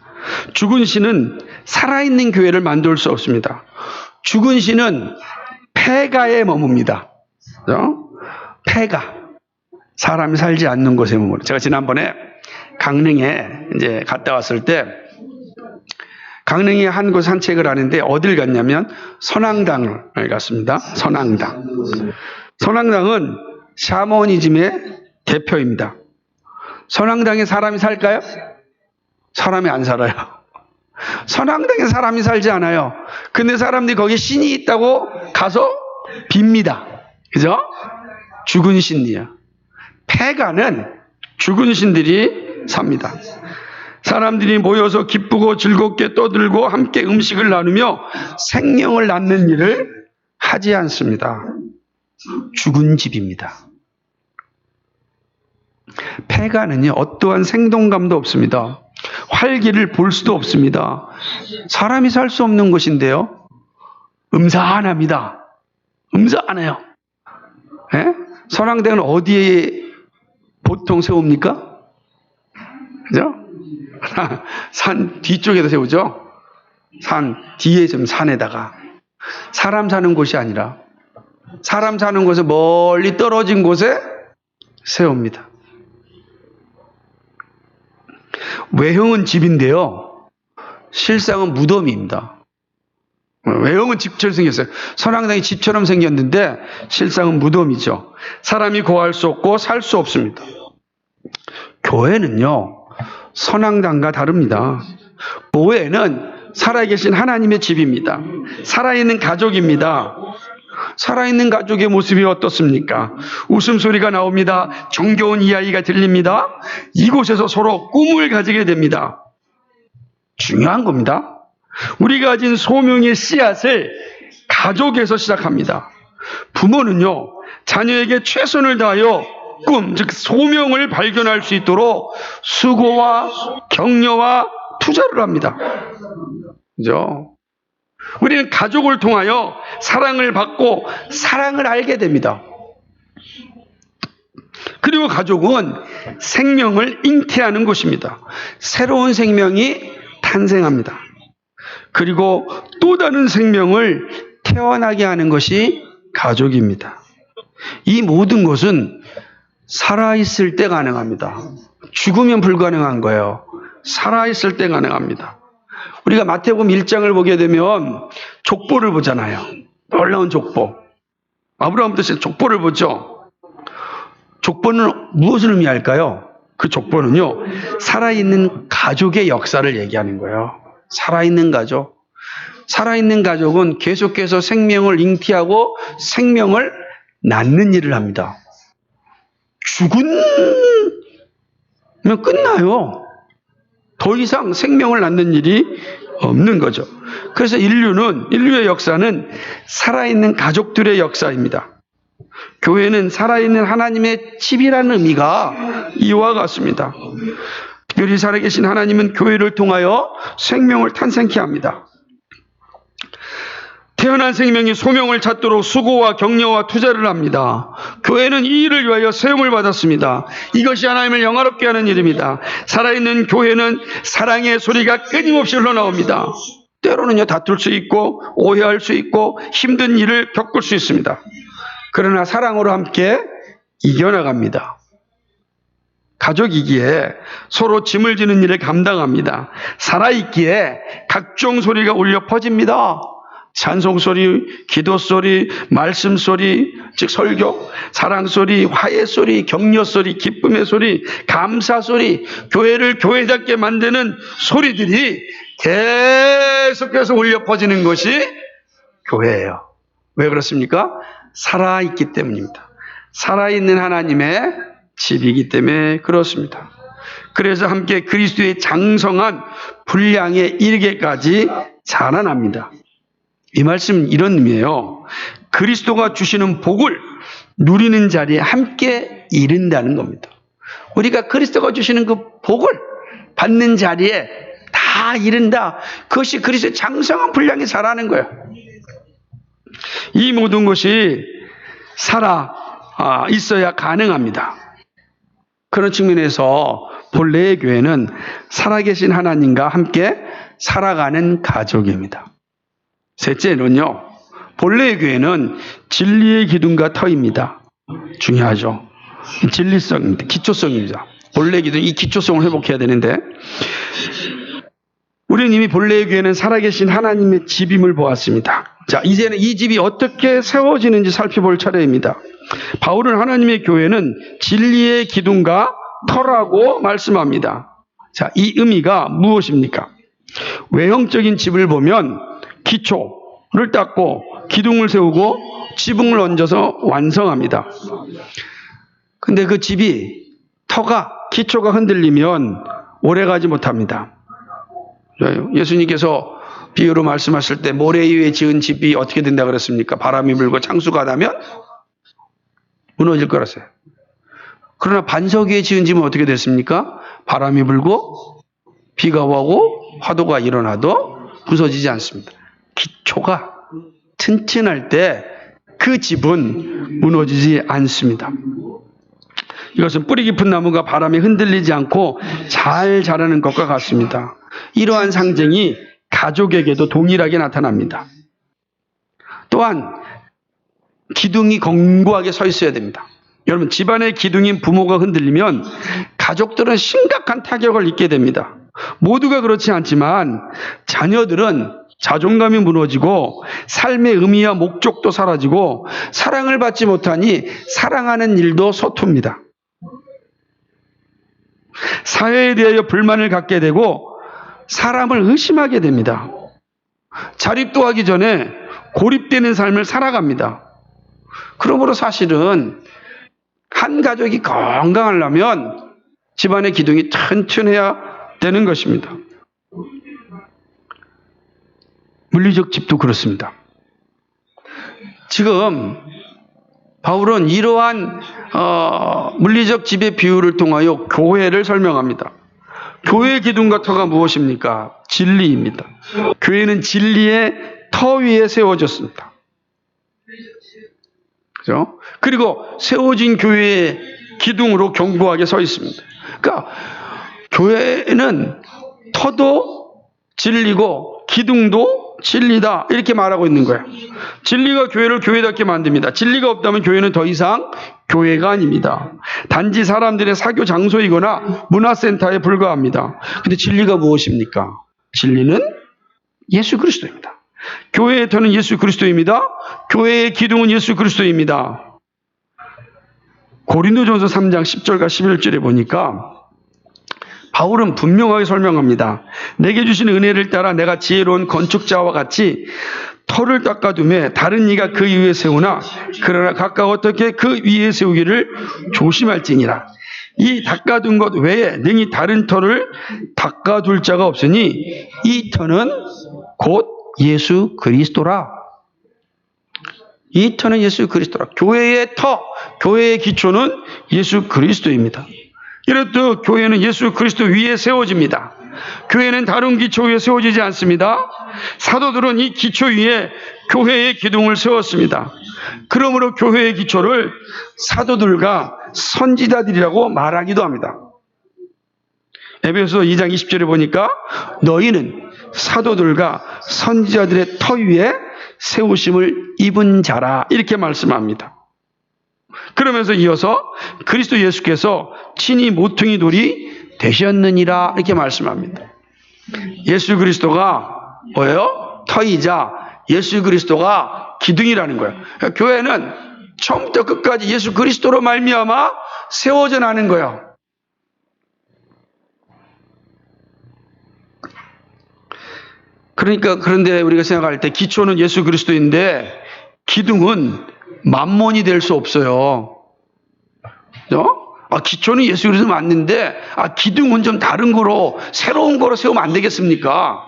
죽은 신은 살아있는 교회를 만들 수 없습니다. 죽은 신은 폐가에 머뭅니다. 그렇죠? 폐가. 사람이 살지 않는 곳에 머무르. 제가 지난번에 강릉에 이제 갔다 왔을 때 강릉에 한 곳 산책을 하는데 어딜 갔냐면 선앙당을 갔습니다. 선앙당. 선앙당은 샤머니즘의 대표입니다. 선앙당에 사람이 살까요? 사람이 안 살아요. 선앙당에 사람이 살지 않아요. 근데 사람들이 거기에 신이 있다고 가서 빕니다. 그죠? 죽은 신이요. 폐가는 죽은 신들이 삽니다. 사람들이 모여서 기쁘고 즐겁게 떠들고 함께 음식을 나누며 생명을 낳는 일을 하지 않습니다. 죽은 집입니다. 폐가는요, 어떠한 생동감도 없습니다. 활기를 볼 수도 없습니다. 사람이 살 수 없는 것인데요. 음산합니다. 음산해요. 예? 선앙대는 어디에 보통 세웁니까? 그죠? 산 뒤쪽에다 세우죠? 산 뒤에 좀 산에다가. 사람 사는 곳이 아니라 사람 사는 곳에 멀리 떨어진 곳에 세웁니다. 외형은 집인데요. 실상은 무덤입니다. 외형은 집처럼 생겼어요. 선앙당이 집처럼 생겼는데 실상은 무덤이죠. 사람이 거할 수 없고 살 수 없습니다. 교회는요. 선앙당과 다릅니다. 교회는 살아계신 하나님의 집입니다. 살아있는 가족입니다. 살아있는 가족의 모습이 어떻습니까? 웃음소리가 나옵니다. 정겨운 이야기가 들립니다. 이곳에서 서로 꿈을 가지게 됩니다. 중요한 겁니다. 우리가 가진 소명의 씨앗을 가족에서 시작합니다. 부모는요, 자녀에게 최선을 다하여 꿈, 즉 소명을 발견할 수 있도록 수고와 격려와 투자를 합니다. 그죠? 우리는 가족을 통하여 사랑을 받고 사랑을 알게 됩니다. 그리고 가족은 생명을 잉태하는 곳입니다. 새로운 생명이 탄생합니다. 그리고 또 다른 생명을 태어나게 하는 것이 가족입니다. 이 모든 것은 살아있을 때 가능합니다. 죽으면 불가능한 거예요. 살아있을 때 가능합니다. 우리가 마태복음 1장을 보게 되면 족보를 보잖아요. 놀라운 족보. 아브라함부터 시작 족보를 보죠. 족보는 무엇을 의미할까요? 그 족보는요, 살아있는 가족의 역사를 얘기하는 거예요. 살아있는 가족. 살아있는 가족은 계속해서 생명을 잉태하고 생명을 낳는 일을 합니다. 죽으면 끝나요. 더 이상 생명을 낳는 일이 없는 거죠. 그래서 인류의 역사는 살아있는 가족들의 역사입니다. 교회는 살아있는 하나님의 집이라는 의미가 이와 같습니다. 특별히 살아계신 하나님은 교회를 통하여 생명을 탄생케 합니다. 태어난 생명이 소명을 찾도록 수고와 격려와 투자를 합니다. 교회는 이 일을 위하여 세움을 받았습니다. 이것이 하나님을 영화롭게 하는 일입니다. 살아있는 교회는 사랑의 소리가 끊임없이 흘러나옵니다. 때로는요, 다툴 수 있고 오해할 수 있고 힘든 일을 겪을 수 있습니다. 그러나 사랑으로 함께 이겨나갑니다. 가족이기에 서로 짐을 지는 일을 감당합니다. 살아있기에 각종 소리가 울려 퍼집니다. 찬송소리, 기도소리, 말씀소리, 즉 설교, 사랑소리, 화해소리, 격려소리, 기쁨의 소리, 감사소리, 교회를 교회답게 만드는 소리들이 계속해서 울려 퍼지는 것이 교회예요. 왜 그렇습니까? 살아있기 때문입니다. 살아있는 하나님의 집이기 때문에 그렇습니다. 그래서 함께 그리스도의 장성한 분량에 이르게까지 자라납니다. 이 말씀 이런 의미예요. 그리스도가 주시는 복을 누리는 자리에 함께 이른다는 겁니다. 우리가 그리스도가 주시는 그 복을 받는 자리에 다 이른다. 그것이 그리스도의 장성한 분량에 자라는 거예요. 이 모든 것이 살아 있어야 가능합니다. 그런 측면에서 본래의 교회는 살아계신 하나님과 함께 살아가는 가족입니다. 셋째는요, 본래의 교회는 진리의 기둥과 터입니다. 중요하죠. 진리성입니다. 기초성입니다. 본래의 기둥, 이 기초성을 회복해야 되는데, 우리는 이미 본래의 교회는 살아계신 하나님의 집임을 보았습니다. 자, 이제는 이 집이 어떻게 세워지는지 살펴볼 차례입니다. 바울은 하나님의 교회는 진리의 기둥과 터라고 말씀합니다. 자, 이 의미가 무엇입니까? 외형적인 집을 보면 기초를 닦고 기둥을 세우고 지붕을 얹어서 완성합니다. 근데 그 집이 기초가 흔들리면 오래가지 못합니다. 예수님께서 비유로 말씀하실 때 모래 위에 지은 집이 어떻게 된다 그랬습니까? 바람이 불고 창수가 나면 무너질 거라서요. 그러나 반석 위에 지은 집은 어떻게 됐습니까? 바람이 불고 비가 오고 화도가 일어나도 부서지지 않습니다. 기초가 튼튼할 때 그 집은 무너지지 않습니다. 이것은 뿌리 깊은 나무가 바람에 흔들리지 않고 잘 자라는 것과 같습니다. 이러한 상징이 가족에게도 동일하게 나타납니다. 또한 기둥이 견고하게 서 있어야 됩니다. 여러분, 집안의 기둥인 부모가 흔들리면 가족들은 심각한 타격을 입게 됩니다. 모두가 그렇지 않지만 자녀들은 자존감이 무너지고 삶의 의미와 목적도 사라지고 사랑을 받지 못하니 사랑하는 일도 서툽니다. 사회에 대하여 불만을 갖게 되고 사람을 의심하게 됩니다. 자립도 하기 전에 고립되는 삶을 살아갑니다. 그러므로 사실은 한 가족이 건강하려면 집안의 기둥이 튼튼해야 되는 것입니다. 물리적 집도 그렇습니다. 지금 바울은 이러한 물리적 집의 비유를 통하여 교회를 설명합니다. 교회의 기둥과 터가 무엇입니까? 진리입니다. 교회는 진리의 터 위에 세워졌습니다. 그죠? 그리고 세워진 교회의 기둥으로 견고하게 서 있습니다. 그러니까 교회는 터도 진리고 기둥도 진리다 이렇게 말하고 있는 거예요. 진리가 교회를 교회답게 만듭니다. 진리가 없다면 교회는 더 이상 교회가 아닙니다. 단지 사람들의 사교 장소이거나 문화센터에 불과합니다. 근데 진리가 무엇입니까? 진리는 예수 그리스도입니다. 교회의 터는 예수 그리스도입니다. 교회의 기둥은 예수 그리스도입니다. 고린도전서 3장 10절과 11절에 보니까 바울은 분명하게 설명합니다. 내게 주신 은혜를 따라 내가 지혜로운 건축자와 같이 터를 닦아두매 다른 이가 그 위에 세우나 그러나 각각 어떻게 그 위에 세우기를 조심할지니라. 이 닦아둔 것 외에 능히 다른 터를 닦아둘 자가 없으니 이 터는 곧 예수 그리스도라. 이 터는 예수 그리스도라. 교회의 터, 교회의 기초는 예수 그리스도입니다. 이렇듯 교회는 예수 그리스도 위에 세워집니다. 교회는 다른 기초 위에 세워지지 않습니다. 사도들은 이 기초 위에 교회의 기둥을 세웠습니다. 그러므로 교회의 기초를 사도들과 선지자들이라고 말하기도 합니다. 에베소서 2장 20절에 보니까 너희는 사도들과 선지자들의 터 위에 세우심을 입은 자라 이렇게 말씀합니다. 그러면서 이어서 그리스도 예수께서 친히 모퉁이 돌이 되셨느니라 이렇게 말씀합니다. 예수 그리스도가 뭐예요? 터이자 예수 그리스도가 기둥이라는 거예요. 그러니까 교회는 처음부터 끝까지 예수 그리스도로 말미암아 세워져 나는 거예요. 그러니까 그런데 우리가 생각할 때 기초는 예수 그리스도인데 기둥은 만몬이 될 수 없어요. 기초는 예수 그리스도 맞는데 기둥은 좀 다른 거로 새로운 거로 세우면 안 되겠습니까?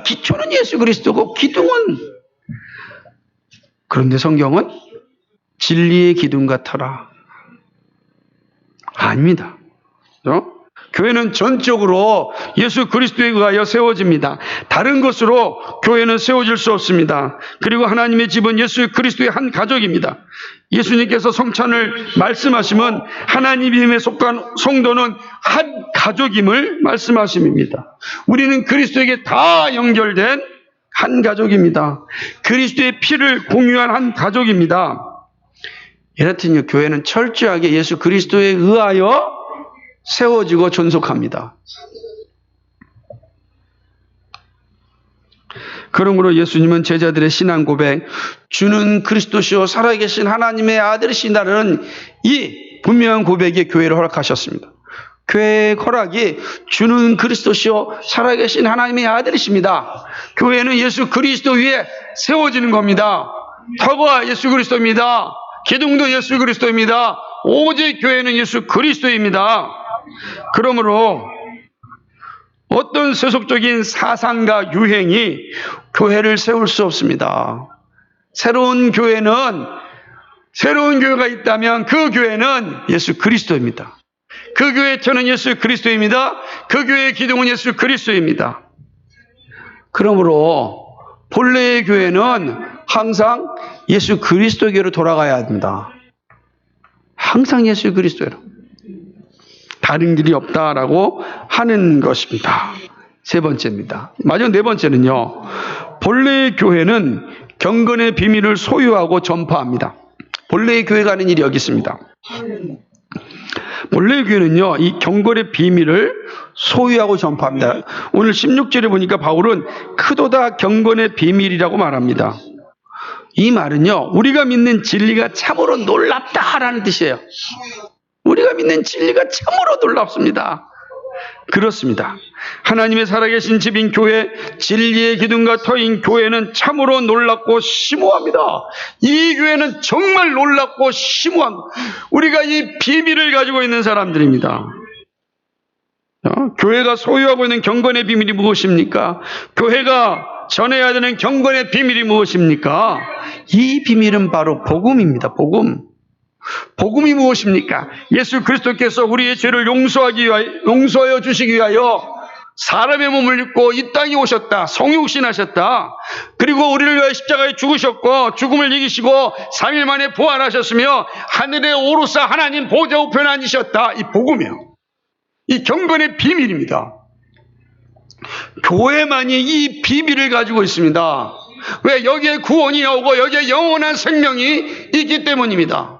기초는 예수 그리스도고 기둥은, 그런데 성경은 진리의 기둥 같아라. 아닙니다. 교회는 전적으로 예수 그리스도에 의하여 세워집니다. 다른 것으로 교회는 세워질 수 없습니다. 그리고 하나님의 집은 예수 그리스도의 한 가족입니다. 예수님께서 성찬을 말씀하시면 하나님의 속한 성도는 한 가족임을 말씀하십니다. 우리는 그리스도에게 다 연결된 한 가족입니다. 그리스도의 피를 공유한 한 가족입니다. 여하튼 교회는 철저하게 예수 그리스도에 의하여 세워지고 존속합니다. 그러므로 예수님은 제자들의 신앙 고백, 주는 그리스도시요 살아계신 하나님의 아들이시다는 이 분명한 고백에 교회를 허락하셨습니다. 교회의 허락이 주는 그리스도시요 살아계신 하나님의 아들이십니다. 교회는 예수 그리스도 위에 세워지는 겁니다. 터가 예수 그리스도입니다. 기둥도 예수 그리스도입니다. 오직 교회는 예수 그리스도입니다. 그러므로 어떤 세속적인 사상과 유행이 교회를 세울 수 없습니다. 새로운 교회가 있다면 그 교회는 예수 그리스도입니다. 그 교회의 터는 예수 그리스도입니다. 그 교회의 기둥은 예수 그리스도입니다. 그러므로 본래의 교회는 항상 예수 그리스도에게로 돌아가야 합니다. 항상 예수 그리스도로. 다른 길이 없다라고 하는 것입니다. 세 번째입니다. 마지막 네 번째는요. 본래의 교회는 경건의 비밀을 소유하고 전파합니다. 본래의 교회가 하는 일이 여기 있습니다. 본래의 교회는요. 이 경건의 비밀을 소유하고 전파합니다. 오늘 16절에 보니까 바울은 크도다 경건의 비밀이라고 말합니다. 이 말은요. 우리가 믿는 진리가 참으로 놀랍다라는 뜻이에요. 우리가 믿는 진리가 참으로 놀랍습니다. 그렇습니다. 하나님의 살아계신 집인 교회, 진리의 기둥과 터인 교회는 참으로 놀랍고 심오합니다. 이 교회는 정말 놀랍고 심오한, 우리가 이 비밀을 가지고 있는 사람들입니다. 교회가 소유하고 있는 경건의 비밀이 무엇입니까? 교회가 전해야 되는 경건의 비밀이 무엇입니까? 이 비밀은 바로 복음입니다. 복음. 복음이 무엇입니까? 예수 그리스도께서 우리의 죄를 용서하여 주시기 위하여 사람의 몸을 입고 이 땅에 오셨다. 성육신하셨다. 그리고 우리를 위하여 십자가에 죽으셨고 죽음을 이기시고 3일 만에 부활하셨으며 하늘에 오르사 하나님 보좌 우편에 앉으셨다. 이 복음이에요. 이 경건의 비밀입니다. 교회만이 이 비밀을 가지고 있습니다. 왜? 여기에 구원이 나오고 여기에 영원한 생명이 있기 때문입니다.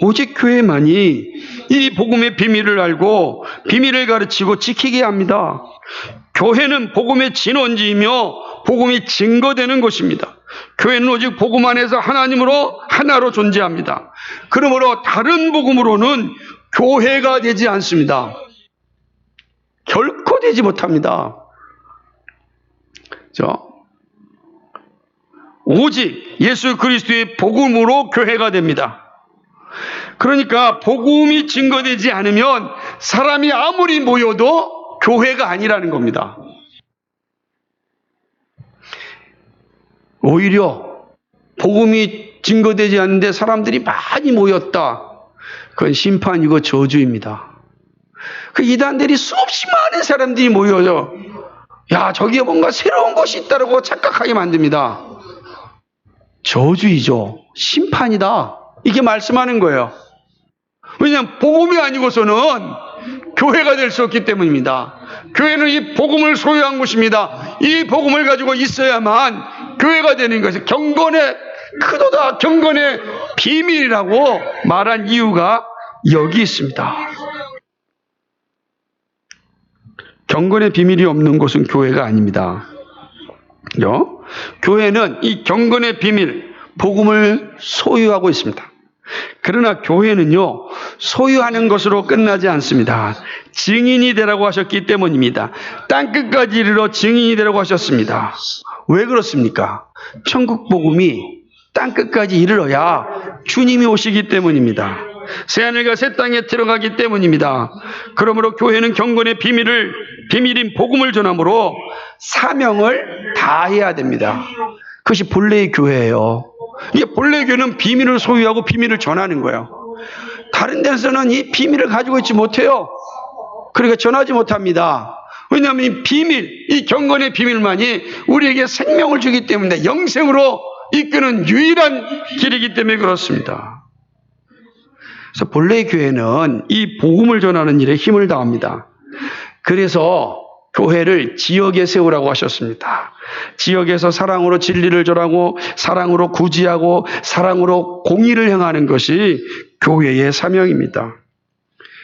오직 교회만이 이 복음의 비밀을 알고 비밀을 가르치고 지키게 합니다. 교회는 복음의 진원지이며 복음이 증거되는 곳입니다. 교회는 오직 복음 안에서 하나님으로 하나로 존재합니다. 그러므로 다른 복음으로는 교회가 되지 않습니다. 결코 되지 못합니다. 오직 예수 그리스도의 복음으로 교회가 됩니다. 그러니까 복음이 증거되지 않으면 사람이 아무리 모여도 교회가 아니라는 겁니다. 오히려 복음이 증거되지 않는데 사람들이 많이 모였다. 그건 심판이고 저주입니다. 그 이단들이 수없이 많은 사람들이 모여요. 야, 저기에 뭔가 새로운 것이 있다고 착각하게 만듭니다. 저주이죠. 심판이다. 이게 말씀하는 거예요. 왜냐하면 복음이 아니고서는 교회가 될 수 없기 때문입니다. 교회는 이 복음을 소유한 곳입니다. 이 복음을 가지고 있어야만 교회가 되는 것이 경건의 크도다, 경건의 비밀이라고 말한 이유가 여기 있습니다. 경건의 비밀이 없는 곳은 교회가 아닙니다. 교회는 이 경건의 비밀, 복음을 소유하고 있습니다. 그러나 교회는요, 소유하는 것으로 끝나지 않습니다. 증인이 되라고 하셨기 때문입니다. 땅끝까지 이르러 증인이 되라고 하셨습니다. 왜 그렇습니까? 천국 복음이 땅끝까지 이르러야 주님이 오시기 때문입니다. 새하늘과 새 땅에 들어가기 때문입니다. 그러므로 교회는 경건의 비밀인 복음을 전함으로 사명을 다해야 됩니다. 그것이 본래의 교회예요. 이게 본래의 교회는 비밀을 소유하고 비밀을 전하는 거예요. 다른 데서는 이 비밀을 가지고 있지 못해요. 그러니까 전하지 못합니다. 왜냐하면 이 비밀, 이 경건의 비밀만이 우리에게 생명을 주기 때문에, 영생으로 이끄는 유일한 길이기 때문에 그렇습니다. 그래서 본래의 교회는 이 복음을 전하는 일에 힘을 다합니다. 그래서 교회를 지역에 세우라고 하셨습니다. 지역에서 사랑으로 진리를 전하고 사랑으로 구제하고 사랑으로 공의를 행하는 것이 교회의 사명입니다.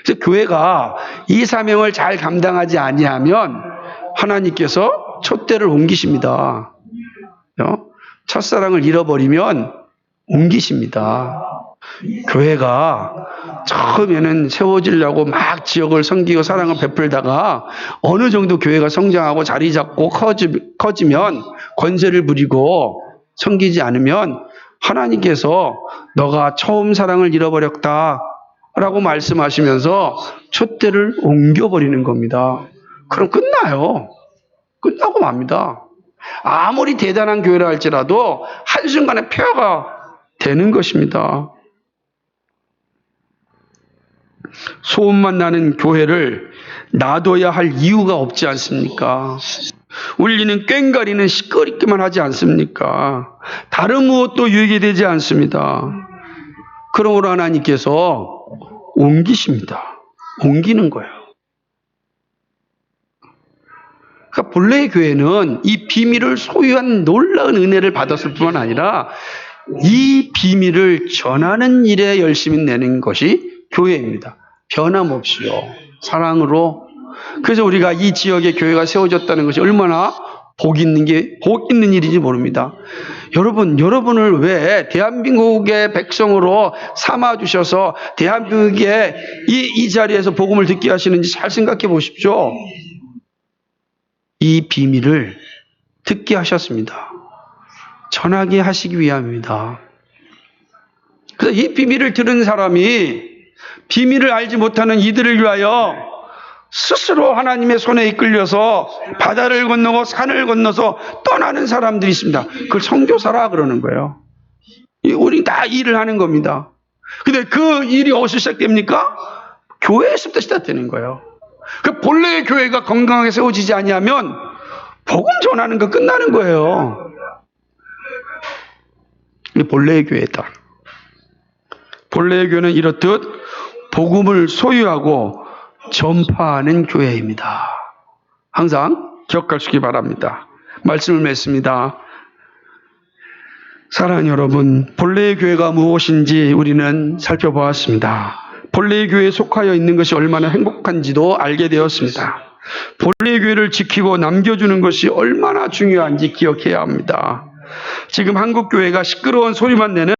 그래서 교회가 이 사명을 잘 감당하지 아니하면 하나님께서 촛대를 옮기십니다. 첫사랑을 잃어버리면 옮기십니다. 교회가 처음에는 세워지려고 막 지역을 섬기고 사랑을 베풀다가 어느 정도 교회가 성장하고 자리 잡고 커지면 권세를 부리고 섬기지 않으면 하나님께서 너가 처음 사랑을 잃어버렸다 라고 말씀하시면서 촛대를 옮겨버리는 겁니다. 그럼 끝나요. 끝나고 맙니다. 아무리 대단한 교회라 할지라도 한순간에 폐허가 되는 것입니다. 소음만 나는 교회를 놔둬야 할 이유가 없지 않습니까? 울리는 꽹과리는 시끄럽기만 하지 않습니까? 다른 무엇도 유익이 되지 않습니다. 그러므로 하나님께서 옮기십니다. 옮기는 거예요. 그러니까 본래의 교회는 이 비밀을 소유한 놀라운 은혜를 받았을 뿐만 아니라 이 비밀을 전하는 일에 열심히 내는 것이 교회입니다. 변함없이요. 사랑으로. 그래서 우리가 이 지역에 교회가 세워졌다는 것이 얼마나 복 있는 일인지 모릅니다. 여러분을 왜 대한민국의 백성으로 삼아주셔서 대한민국의 이 자리에서 복음을 듣게 하시는지 잘 생각해 보십시오. 이 비밀을 듣게 하셨습니다. 전하게 하시기 위함입니다. 그래서 이 비밀을 들은 사람이 비밀을 알지 못하는 이들을 위하여 스스로 하나님의 손에 이끌려서 바다를 건너고 산을 건너서 떠나는 사람들이 있습니다. 그걸 선교사라 그러는 거예요. 우리 다 일을 하는 겁니다. 근데 그 일이 어디서 시작됩니까? 교회에서부터 시작되는 거예요. 그 본래의 교회가 건강하게 세워지지 아니하면 복음 전하는 거 끝나는 거예요. 이 본래의 교회다. 본래의 교회는 이렇듯 복음을 소유하고 전파하는 교회입니다. 항상 기억하시기 바랍니다. 말씀을 맺습니다. 사랑하는 여러분, 본래의 교회가 무엇인지 우리는 살펴보았습니다. 본래의 교회에 속하여 있는 것이 얼마나 행복한지도 알게 되었습니다. 본래의 교회를 지키고 남겨주는 것이 얼마나 중요한지 기억해야 합니다. 지금 한국 교회가 시끄러운 소리만 내는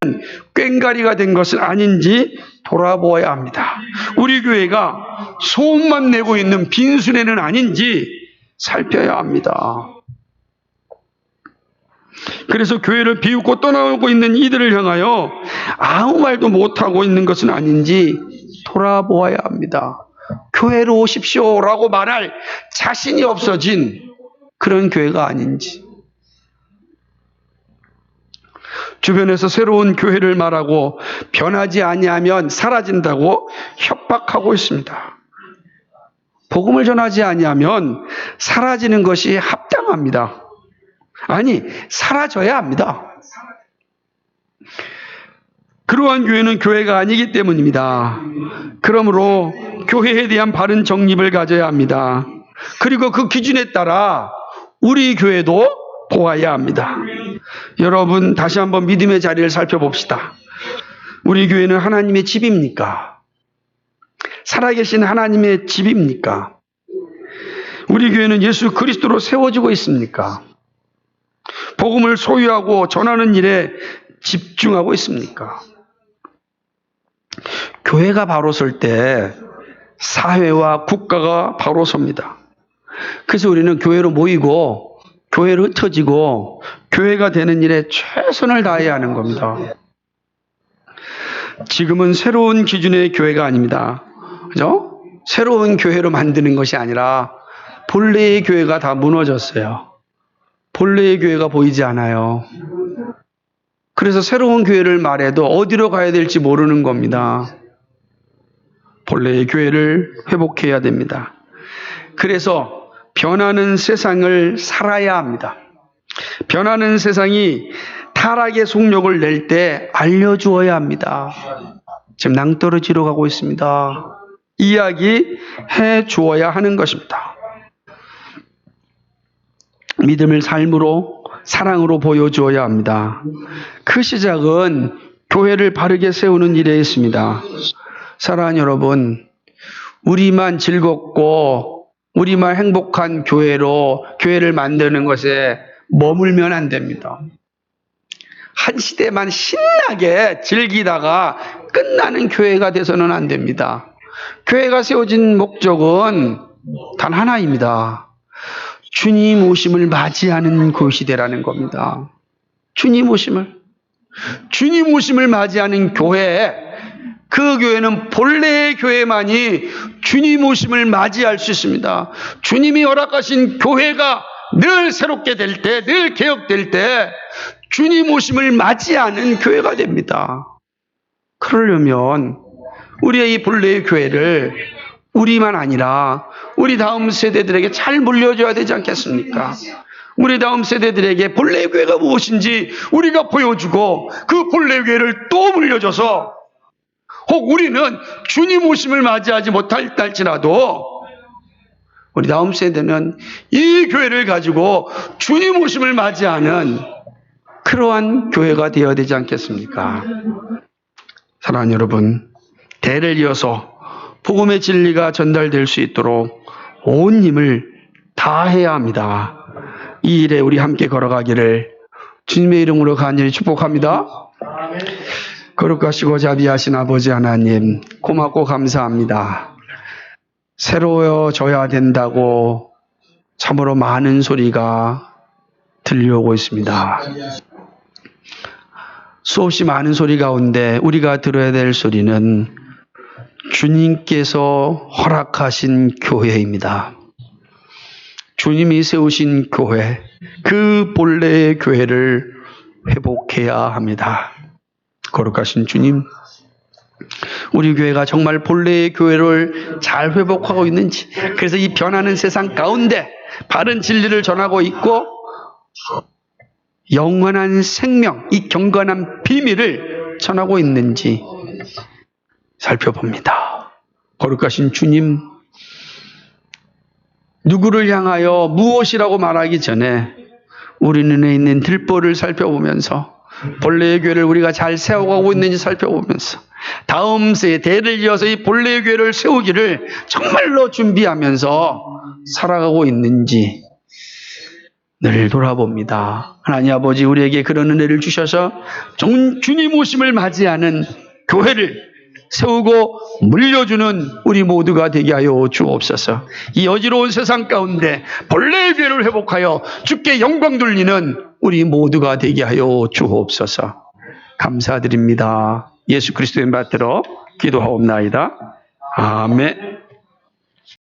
꽹과리가 된 것은 아닌지 돌아보아야 합니다. 우리 교회가 소음만 내고 있는 빈수레는 아닌지 살펴야 합니다. 그래서 교회를 비웃고 떠나오고 있는 이들을 향하여 아무 말도 못하고 있는 것은 아닌지 돌아보아야 합니다. 교회로 오십시오라고 말할 자신이 없어진 그런 교회가 아닌지. 주변에서 새로운 교회를 말하고 변하지 아니하면 사라진다고 협박하고 있습니다. 복음을 전하지 아니하면 사라지는 것이 합당합니다. 아니, 사라져야 합니다. 그러한 교회는 교회가 아니기 때문입니다. 그러므로 교회에 대한 바른 정립을 가져야 합니다. 그리고 그 기준에 따라 우리 교회도 보아야 합니다. 여러분, 다시 한번 믿음의 자리를 살펴봅시다. 우리 교회는 하나님의 집입니까? 살아계신 하나님의 집입니까? 우리 교회는 예수 그리스도로 세워지고 있습니까? 복음을 소유하고 전하는 일에 집중하고 있습니까? 교회가 바로 설 때 사회와 국가가 바로 섭니다. 그래서 우리는 교회로 모이고 교회로 흩어지고 교회가 되는 일에 최선을 다해야 하는 겁니다. 지금은 새로운 기준의 교회가 아닙니다. 그죠? 새로운 교회로 만드는 것이 아니라 본래의 교회가 다 무너졌어요. 본래의 교회가 보이지 않아요. 그래서 새로운 교회를 말해도 어디로 가야 될지 모르는 겁니다. 본래의 교회를 회복해야 됩니다. 그래서 변하는 세상을 살아야 합니다. 변하는 세상이 타락의 속력을 낼 때 알려주어야 합니다. 지금 낭떠러지로 가고 있습니다. 이야기해 주어야 하는 것입니다. 믿음을 삶으로 사랑으로 보여주어야 합니다. 그 시작은 교회를 바르게 세우는 일에 있습니다. 사랑하는 여러분, 우리만 즐겁고 우리만 행복한 교회를 만드는 것에 머물면 안 됩니다. 한 시대만 신나게 즐기다가 끝나는 교회가 돼서는 안 됩니다. 교회가 세워진 목적은 단 하나입니다. 주님 오심을 맞이하는 그 시대라는 겁니다. 주님 오심을 맞이하는 교회, 그 교회는 본래의 교회만이 주님 오심을 맞이할 수 있습니다. 주님이 허락하신 교회가 늘 새롭게 될 때, 늘 개혁될 때 주님 오심을 맞이하는 교회가 됩니다. 그러려면 우리의 이 본래의 교회를 우리만 아니라 우리 다음 세대들에게 잘 물려줘야 되지 않겠습니까? 우리 다음 세대들에게 본래의 교회가 무엇인지 우리가 보여주고 그 본래의 교회를 또 물려줘서 혹 우리는 주님 오심을 맞이하지 못할지라도 우리 다음 세대는 이 교회를 가지고 주님 오심을 맞이하는 그러한 교회가 되어야 되지 않겠습니까? 사랑하는 여러분, 대를 이어서 복음의 진리가 전달될 수 있도록 온 힘을 다해야 합니다. 이 일에 우리 함께 걸어가기를 주님의 이름으로 간절히 축복합니다. 거룩하시고 자비하신 아버지 하나님, 고맙고 감사합니다. 새로워져야 된다고 참으로 많은 소리가 들려오고 있습니다. 수없이 많은 소리 가운데 우리가 들어야 될 소리는 주님께서 허락하신 교회입니다. 주님이 세우신 교회, 그 본래의 교회를 회복해야 합니다. 거룩하신 주님, 우리 교회가 정말 본래의 교회를 잘 회복하고 있는지, 그래서 이 변하는 세상 가운데 바른 진리를 전하고 있고 영원한 생명, 이 경건한 비밀을 전하고 있는지 살펴봅니다. 거룩하신 주님, 누구를 향하여 무엇이라고 말하기 전에 우리 눈에 있는 들보를 살펴보면서 본래의 교회를 우리가 잘 세워가고 있는지 살펴보면서 다음 세대를 이어서 이 본래의 교회를 세우기를 정말로 준비하면서 살아가고 있는지 늘 돌아봅니다. 하나님 아버지, 우리에게 그런 은혜를 주셔서 주님 오심을 맞이하는 교회를 세우고 물려주는 우리 모두가 되게 하여 주옵소서. 이 어지러운 세상 가운데 본래의 교회를 회복하여 주께 영광 돌리는 우리 모두가 되게 하여 주옵소서. 감사드립니다. 예수 그리스도의 받들어 기도하옵나이다. 아멘.